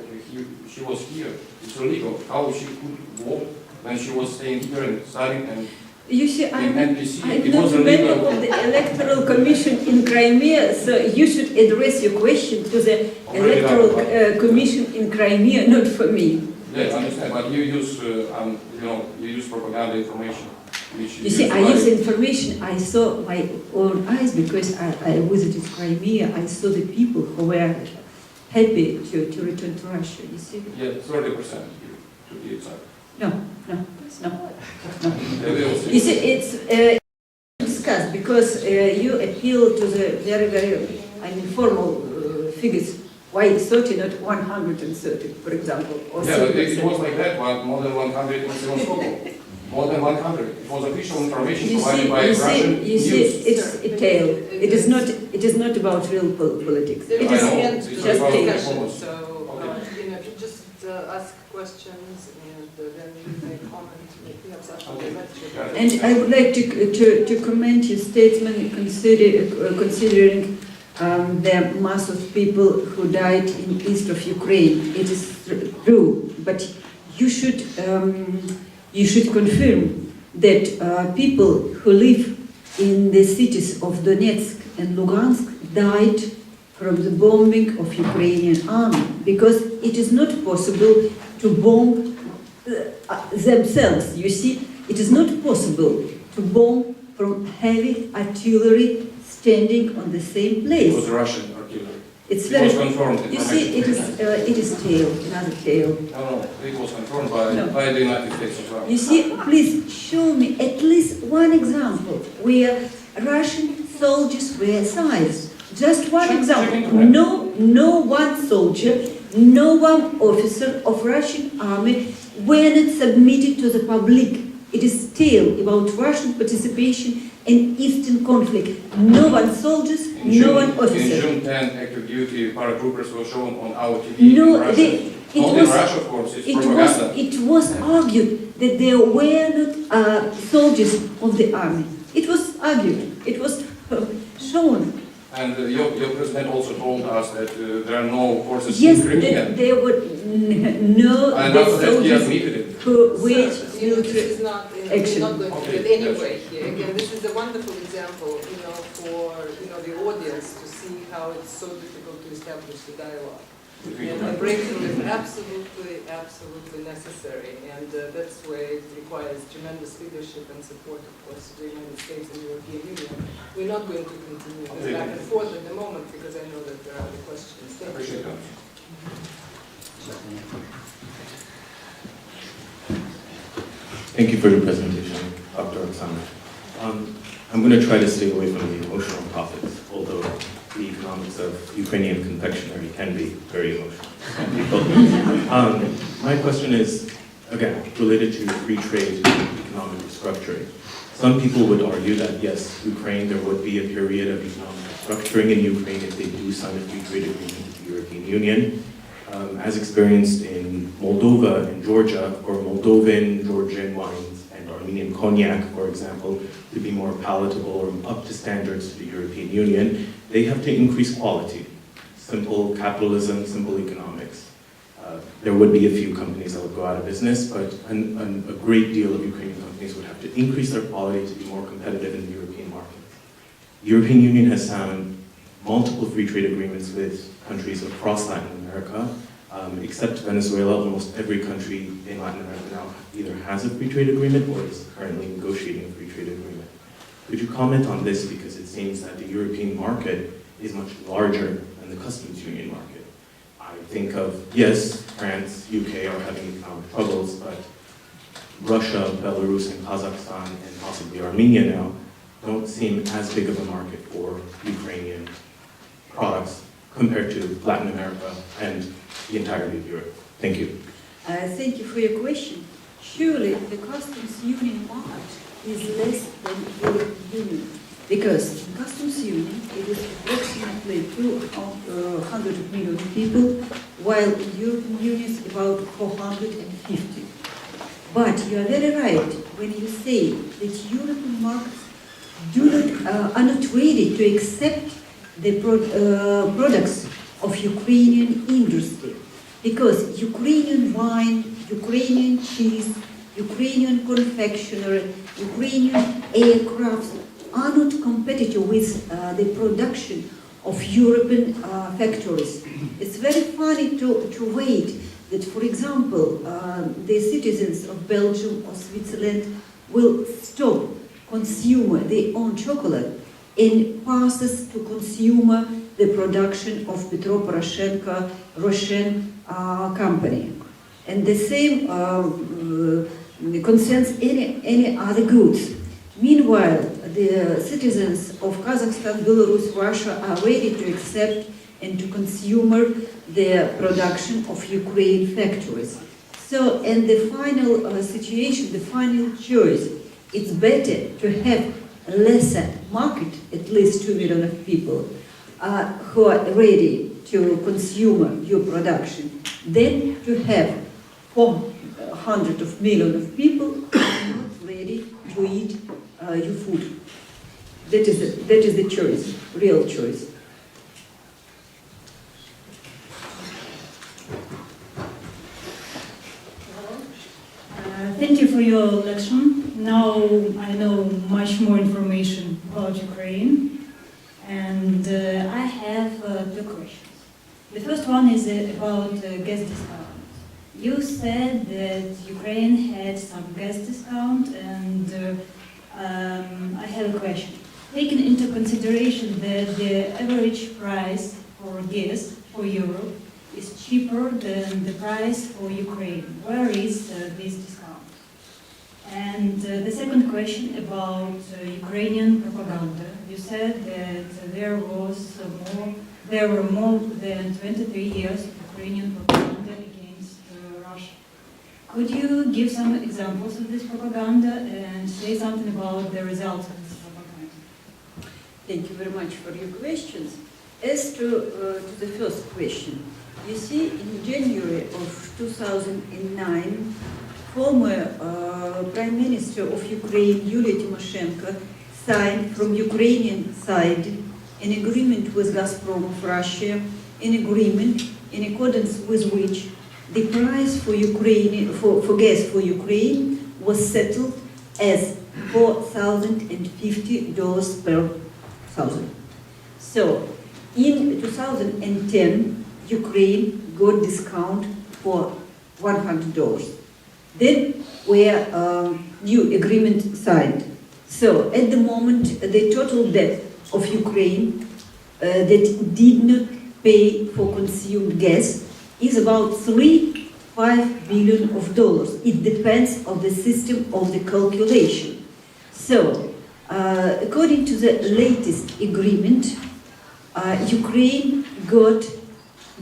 she was here. It's illegal. How she could vote when she was staying here and studying and you see, I'm not illegal. member of the Electoral Commission in Crimea, so you should address your question to the Electoral Commission in Crimea, not for me. Yes, I understand, but you use, you use propaganda information. You see, I use information I saw my own eyes because I visited Crimea. I saw the people who were happy to return to Russia. You see? Yeah, 30% to be exact. No. You see, it's discussed because you appeal to the very, very, formal figures. Why 30, not 130, for example? Or yeah, it was like that, more than 100 in Sevastopol. More than 100. It was official information provided by Russian news. You see, it's a tale. It is not about real politics. It is just discussion. So, if you just ask questions and then you may comment. And I would like to comment your statement considering the mass of people who died in east of Ukraine. It is true, but you should confirm that people who live in the cities of Donetsk and Lugansk died from the bombing of Ukrainian army, because it is not possible to bomb themselves. You see, it is not possible to bomb from heavy artillery standing on the same It place. was Russian artillery. It's It very. was confirmed. You see, it is tail, another tail. No, it was confirmed by, No. by the United States as well. You see, please show me at least one example where Russian soldiers were sized. Just one Check example. internet. No one soldier, no one officer of Russian army were not submitted to the public. It is tale about Russian participation in Eastern conflict. No one soldiers, In no one In officer. June 10, active duty paratroopers were shown on our TV No, in Russia. it Not in was- Russia, of course, it's It propaganda. was argued that there were not soldiers of the army. It was argued. It was shown. And your president also told us that there are no forces Yes, in Crimea. there were no And the after that, he soldiers admitted it. who waged This military. is not, action. we're not going to Okay, get anywhere here. Again, this is a wonderful example, for, the audience to see how it's so difficult to establish the dialogue. And the breakthrough is absolutely necessary, and that's where it requires tremendous leadership and support, of course, the United States and the European Union. We're not going to continue this back and forth at the moment, because I know that there are other questions. I appreciate that. Thank you for your presentation, Dr. Oxana. I'm going to try to stay away from the emotional topics, although the economics of Ukrainian confectionery can be very emotional to some people. My question is, again, related to free trade and economic restructuring. Some people would argue that, yes, Ukraine, there would be a period of economic restructuring in Ukraine if they do sign a free trade agreement with the European Union. As experienced in Moldova and Georgia, for Moldovan, Georgian wines and Armenian cognac, for example, to be more palatable or up to standards to the European Union, they have to increase quality. Simple capitalism, simple economics. There would be a few companies that would go out of business, but a great deal of Ukrainian companies would have to increase their quality to be more competitive in the European market. The European Union has signed multiple free trade agreements with countries across Latin America. Except Venezuela, almost every country in Latin America now either has a free trade agreement or is currently negotiating a free trade agreement. Could you comment on this, because it seems that the European market is much larger than the customs union market? I think of, yes, France, UK are having economic troubles, but Russia, Belarus, and Kazakhstan, and possibly Armenia now, don't seem as big of a market for Ukrainian products compared to Latin America and the entirety of Europe. Thank you. Thank you for your question. Surely the customs union market is less than European Union, because the customs union it is approximately 200 million people, while European Union is about 450. But you are very right when you say that European markets are not ready to accept the products of Ukrainian industry, because Ukrainian wine, Ukrainian cheese, Ukrainian confectionery, Ukrainian aircrafts are not competitive with the production of European factories. It's very funny to wait that, for example, the citizens of Belgium or Switzerland will stop consume their own chocolate and passes to consumer the production of Petro Poroshenko Russian company. And the same concerns any other goods. Meanwhile, the citizens of Kazakhstan, Belarus, Russia are ready to accept and to consume the production of Ukraine factories. So, and the final situation, the final choice, it's better to have a lesser market, at least 2 million of people, who are ready to consume your production, than to have 400 of million of people who are not ready to eat your food. That is the choice, real choice. Thank you for your lecture. Now I know much more information about Ukraine, and I have 2 questions. The first one is about gas discount. You said that Ukraine had some gas discount, and I have a question. taking into consideration that the average price for gas for Europe is cheaper than the price for Ukraine. Where is this discount? And the second question about Ukrainian propaganda. You said that there were more than 23 years of Ukrainian propaganda against Russia. Could you give some examples of this propaganda and say something about the results of this propaganda? Thank you very much for your questions. As to the first question, you see, in January of 2009, former Prime Minister of Ukraine, Yulia Tymoshenko, signed from Ukrainian side an agreement with Gazprom of Russia, an agreement in accordance with which the price for Ukraine, for gas for Ukraine was settled as $4,050 per thousand. So, in 2010, Ukraine got discount for $100. Then, where new agreement signed. So, at the moment, the total debt of Ukraine that did not pay for consumed gas is about $3.5 billion. It depends on the system of the calculation. So, according to the latest agreement, Ukraine got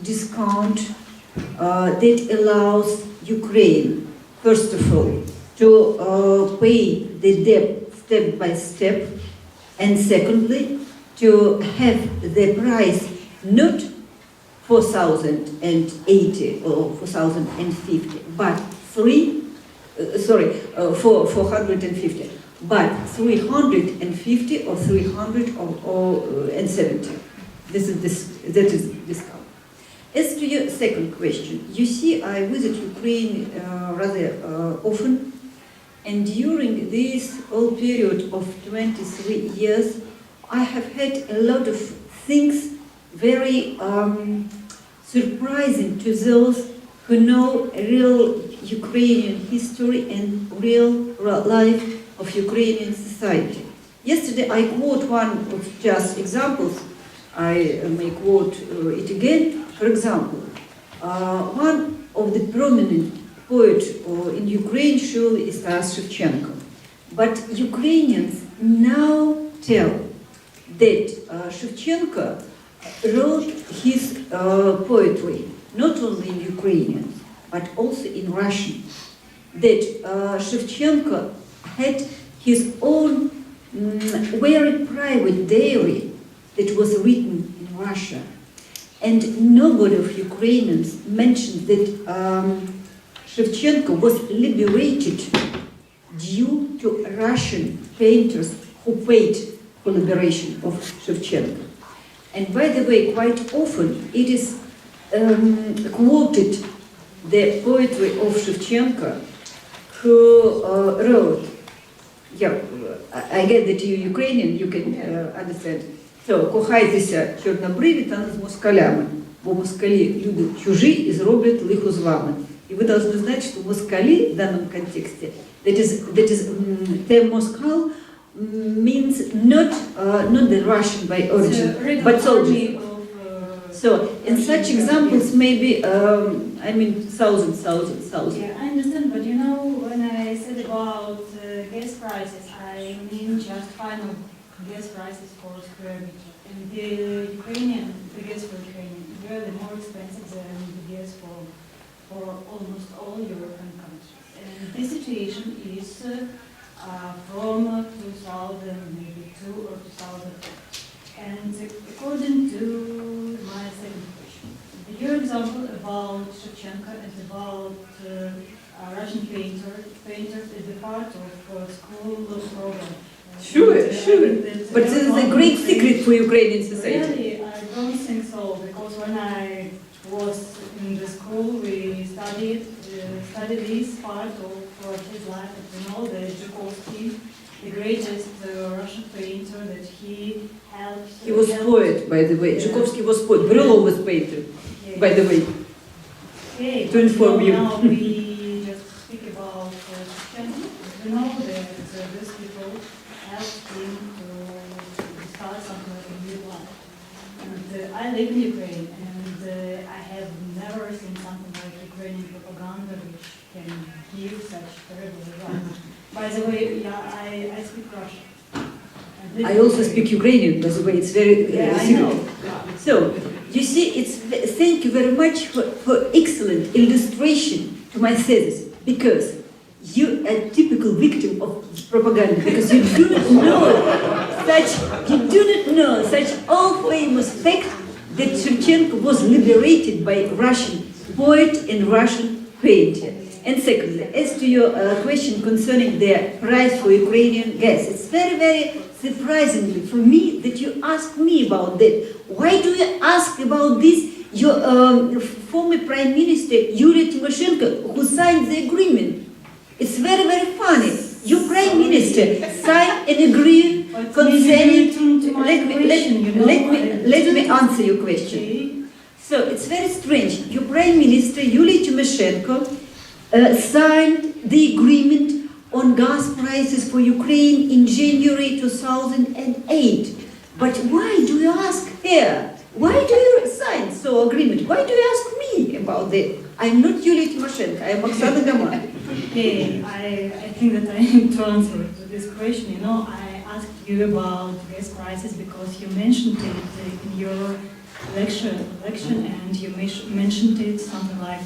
discount that allows Ukraine, first of all, to pay the debt step by step, and secondly, to have the price not 4,080 or 4,050, but 450, but 350 or 370. That is discount. As to your second question, you see, I visit Ukraine rather often, and during this whole period of 23 years, I have had a lot of things very surprising to those who know real Ukrainian history and real life of Ukrainian society. Yesterday I quote one of just examples. I may quote it again. For example, one of the prominent poets in Ukraine surely is Taras Shevchenko. But Ukrainians now tell that Shevchenko wrote his poetry not only in Ukrainian, but also in Russian. That Shevchenko had his own very private diary that was written in Russia. And nobody of Ukrainians mentioned that Shevchenko was liberated due to Russian painters who paid for liberation of Shevchenko. And by the way, quite often it is quoted the poetry of Shevchenko, who wrote, I get that you're Ukrainian, you can understand. So, кохайтеся чорнобриві та з москалями, бо москалі люди чужі і зроблять лихо з вами. И вы должны знать, что москали в данном контексте, that is term Moscow means not the Russian by origin, but soldiers. So, in such examples, maybe, thousands. Yeah, I understand, but you know, when I said about gas prices, I mean just final gas prices for square meter. And the gas for Ukraine is really more expensive than the gas for almost all European countries. And this situation is from 2002 or 2010. And according to my second question, your example about Shevchenko and about Russian painters is a part of school program. Sure. But this is a great secret for Ukrainian society. Really, I don't think so, because when I was in the school, we studied this part of his life. And we know that Tchaikovsky, the greatest Russian painter, that he helped. He was poet, by the way. Tchaikovsky was poet. Brylov was painter, by the way. Okay, To inform you. Now we just speak about Shevchenko. We know that these people helped him to I live in Ukraine, and I have never seen something like Ukrainian propaganda which can give such terrible results. By the way, yeah, I speak Russian. I also speak Ukrainian, by the way, it's very Yeah, I serious. know. So, you see, thank you very much for excellent illustration to my thesis, because you are a typical victim of propaganda, because you do not know such all famous fact that Shevchenko was liberated by Russian poet and Russian painter. And secondly, as to your question concerning the price for Ukrainian gas, it's very, very surprisingly for me that you ask me about that. Why do you ask about this? Your former Prime Minister Yulia Tymoshenko, who signed the agreement. It's very, very funny. Your Prime Minister signed an agreement concerning. Let me answer your question. So it's very strange. Your Prime Minister Yulia Tymoshenko signed the agreement on gas prices for Ukraine in January 2008. But why do you ask her? Why do you sign so agreement? Why do you ask me about that? I'm not Yulia Tymoshenko, I'm Oxana Gaman. Okay, I think that I need to answer to this question. You know, I asked you about gas prices because you mentioned it in your lecture, and you mentioned it something like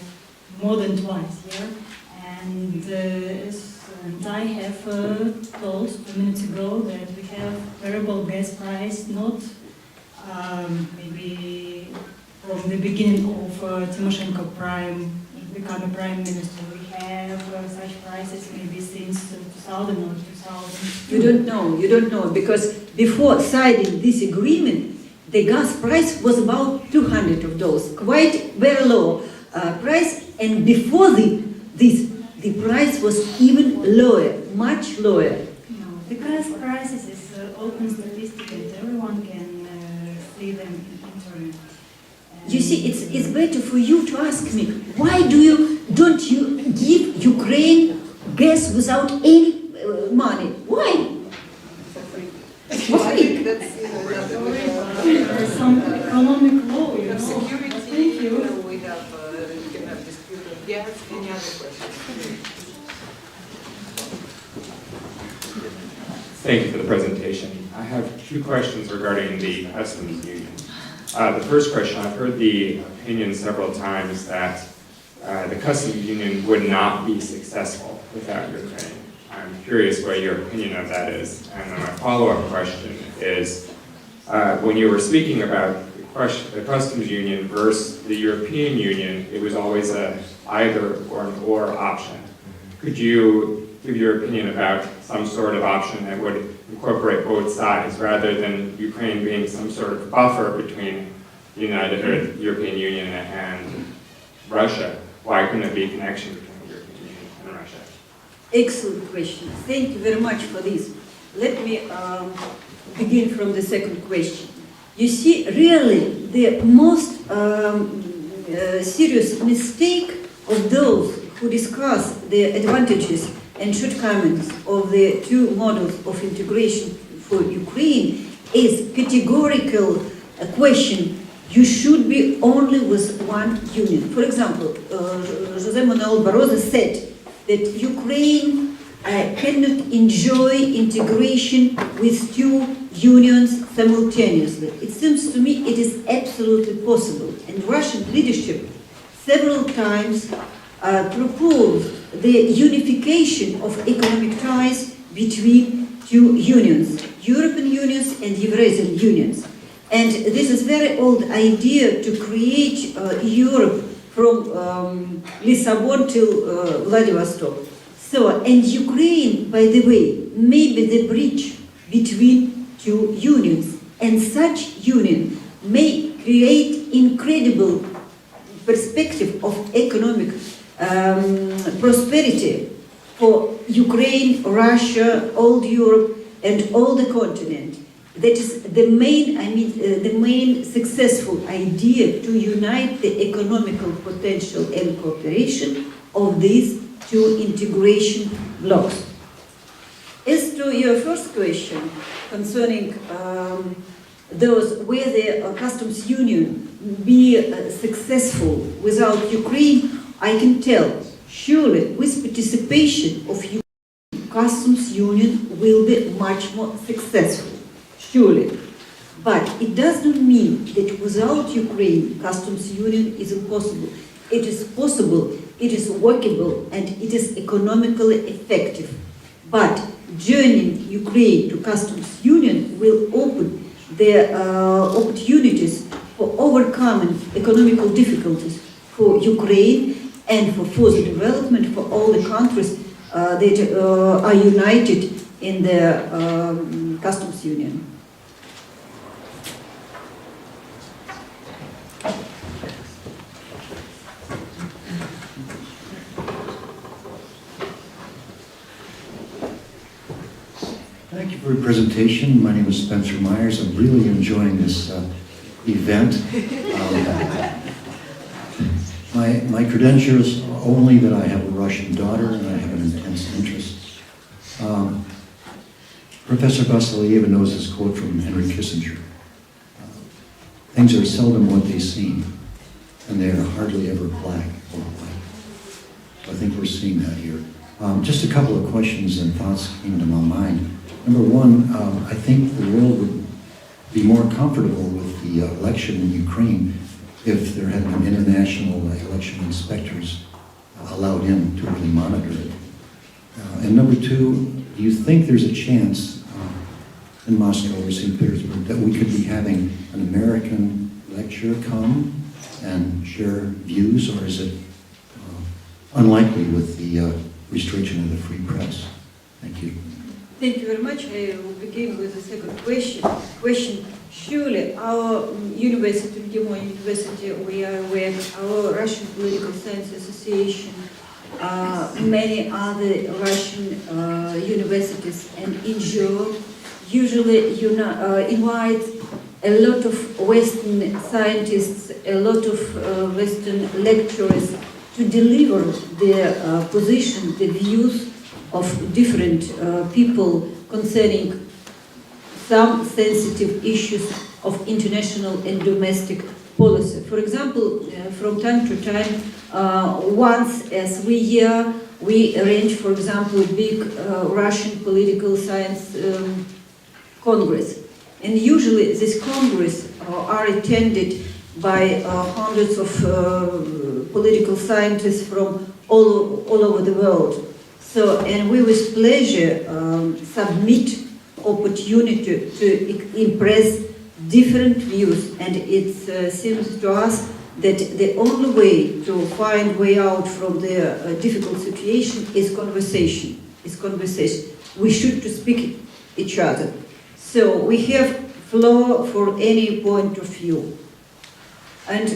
more than twice, yeah? And I have told 2 minutes ago that we have variable gas price, not maybe from the beginning of Tymoshenko becoming prime minister. We have such prices maybe since 2000 or 2000. You don't know, because before signing this agreement, the gas price was about $200, quite very low price, and before the price was even lower, much lower. No, the gas prices is open statistic and everyone can see them in internet. You see, it's better for you to ask me, why don't you give Ukraine gas without any money? Why? I think that's, There's some economic law, you know. security, Thank you. we can have dispute on gas. Any other questions? Thank you for the presentation. I have 2 questions regarding the customs union. The first question, I've heard the opinion several times that the customs union would not be successful without Ukraine. I'm curious what your opinion of that is. And then my follow-up question is, when you were speaking about the customs union versus the European Union, it was always a either or an or option. Could you give your opinion about some sort of option that would incorporate both sides, rather than Ukraine being some sort of buffer between the European Union and Russia? Why couldn't it be a connection between the European Union and Russia? Excellent question. Thank you very much for this. Let me begin from the second question. You see, really, the most serious mistake of those who discuss the advantages and shortcomings of the 2 models of integration for Ukraine is categorical question. You should be only with one union. For example, Jose Manuel Barroso said that Ukraine cannot enjoy integration with 2 unions simultaneously. It seems to me it is absolutely possible, and Russian leadership several times proposed the unification of economic ties between 2 unions, European unions and Eurasian unions. And this is very old idea to create Europe from Lisbon till Vladivostok. So, and Ukraine, by the way, may be the bridge between 2 unions, and such union may create incredible perspective of economic prosperity for Ukraine, Russia, old Europe, and all the continent. That is the main successful idea to unite the economical potential and cooperation of these 2 integration blocks. As to your first question concerning where the customs union be successful without Ukraine, I can tell, surely with participation of Ukraine, customs union will be much more successful, surely. But it does not mean that without Ukraine, customs union is impossible. It is possible, it is workable, and it is economically effective. But joining Ukraine to customs union will open the opportunities for overcoming economical difficulties for Ukraine and for further development for all the countries that are united in the customs union. Thank you for your presentation. My name is Spencer Myers. I'm really enjoying this event. My credentials are only that I have a Russian daughter and I have an intense interest. Professor Vasilieva knows this quote from Henry Kissinger. Things are seldom what they seem, and they are hardly ever black or white. So I think we're seeing that here. Just a couple of questions and thoughts came to my mind. Number one, I think the world would be more comfortable with the election in Ukraine if there had been international election inspectors allowed in to really monitor it. And number two, do you think there's a chance in Moscow or St. Petersburg that we could be having an American lecturer come and share views, or is it unlikely with the restriction of the free press? Thank you. Thank you very much. I will begin with the second question. Surely our university, Gaman University, we are aware, our Russian Political Science Association, many other Russian universities and NGO usually invite a lot of Western scientists, a lot of Western lecturers to deliver their position, the views of different people concerning some sensitive issues of international and domestic policy. For example, from time to time, once every year, we arrange, for example, big Russian political science congress. And usually this congress are attended by hundreds of political scientists from all over the world. So, and we with pleasure submit opportunity to impress different views, and it seems to us that the only way to find way out from the difficult situation is conversation. We should to speak each other. So we have floor for any point of view. And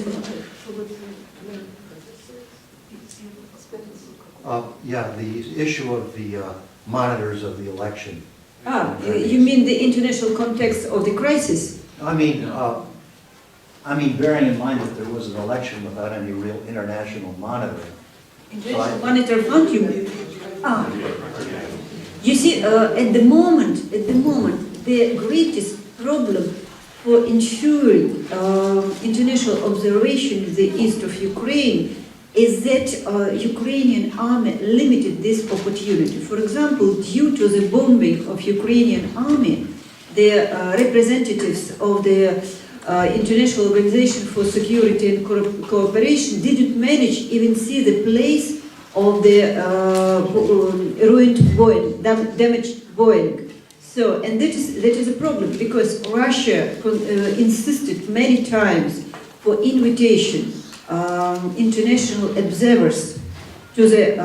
Yeah, the issue of the monitors of the election. You mean the international context of the crisis? I mean, bearing in mind that there was an election without any real international monitoring. International monitor fund, you mean? You see, at the moment, the greatest problem for ensuring international observation in the east of Ukraine is that Ukrainian army limited this opportunity. For example, due to the bombing of Ukrainian army, the representatives of the International Organization for Security and Cooperation didn't manage even see the place of the ruined Boeing, damaged Boeing. So, and that is a problem because Russia insisted many times for invitation international observers to the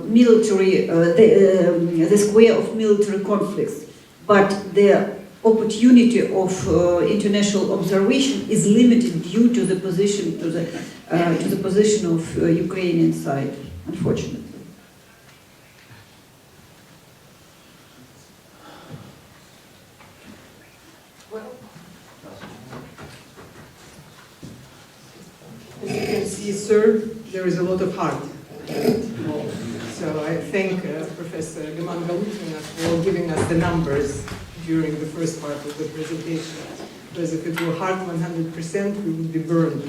military, the square of military conflicts, but the opportunity of international observation is limited due to the position to the position of Ukrainian side, unfortunately. As you can see, sir, there is a lot of heart. So I thank Professor Gaman for giving us the numbers during the first part of the presentation. because if it were hard 100%, we would be burned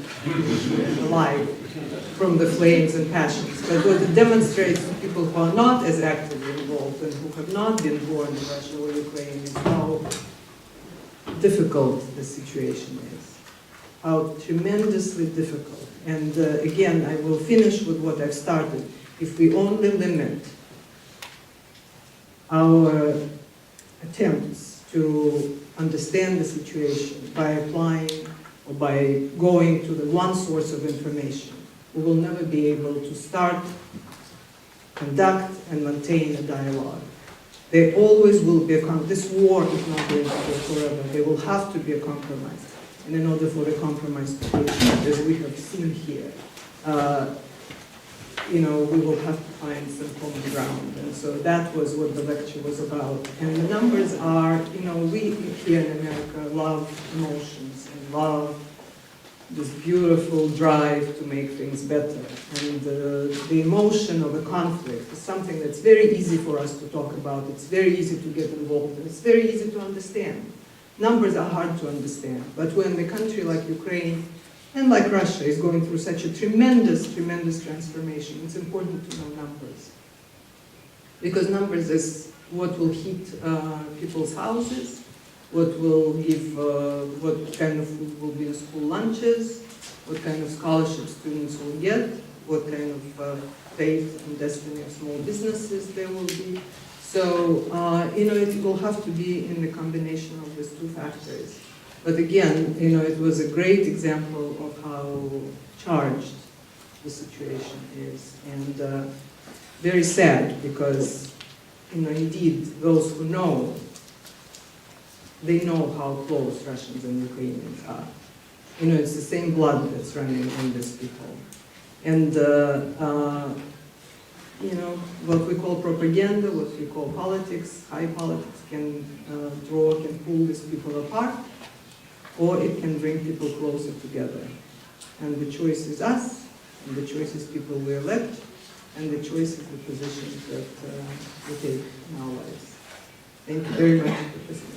alive from the flames and passions. But what it demonstrates to people who are not as actively involved and who have not been born in Russia or Ukraine is how difficult the situation is, how tremendously difficult. And again, I will finish with what I've started. If we only limit our attempts to understand the situation by applying or by going to the one source of information, we will never be able to start, conduct, and maintain a dialogue. There always will be this war is not going to go forever. There will have to be a compromise. And in order for the compromise to be achieved, as we have seen here, we will have to find some common ground. And so that was what the lecture was about. And the numbers are, we here in America love emotions and love this beautiful drive to make things better. And the emotion of a conflict is something that's very easy for us to talk about. It's very easy to get involved in. It's very easy to understand. Numbers are hard to understand. But when a country like Ukraine and like Russia is going through such a tremendous, tremendous transformation, it's important to know numbers. Because numbers is what will heat people's houses, what will give, what kind of food will be in school lunches, what kind of scholarships students will get, what kind of faith and destiny of small businesses there will be. So, it will have to be in the combination of these two factors. But again, it was a great example of how charged the situation is. And very sad because, indeed, those who know, they know how close Russians and Ukrainians are. It's the same blood that's running in these people. And, what we call propaganda, what we call politics, high politics can pull these people apart, or it can bring people closer together. And the choice is us, and the choice is people we elect, and the choice is the positions that we take in our lives. Thank you very much for listening.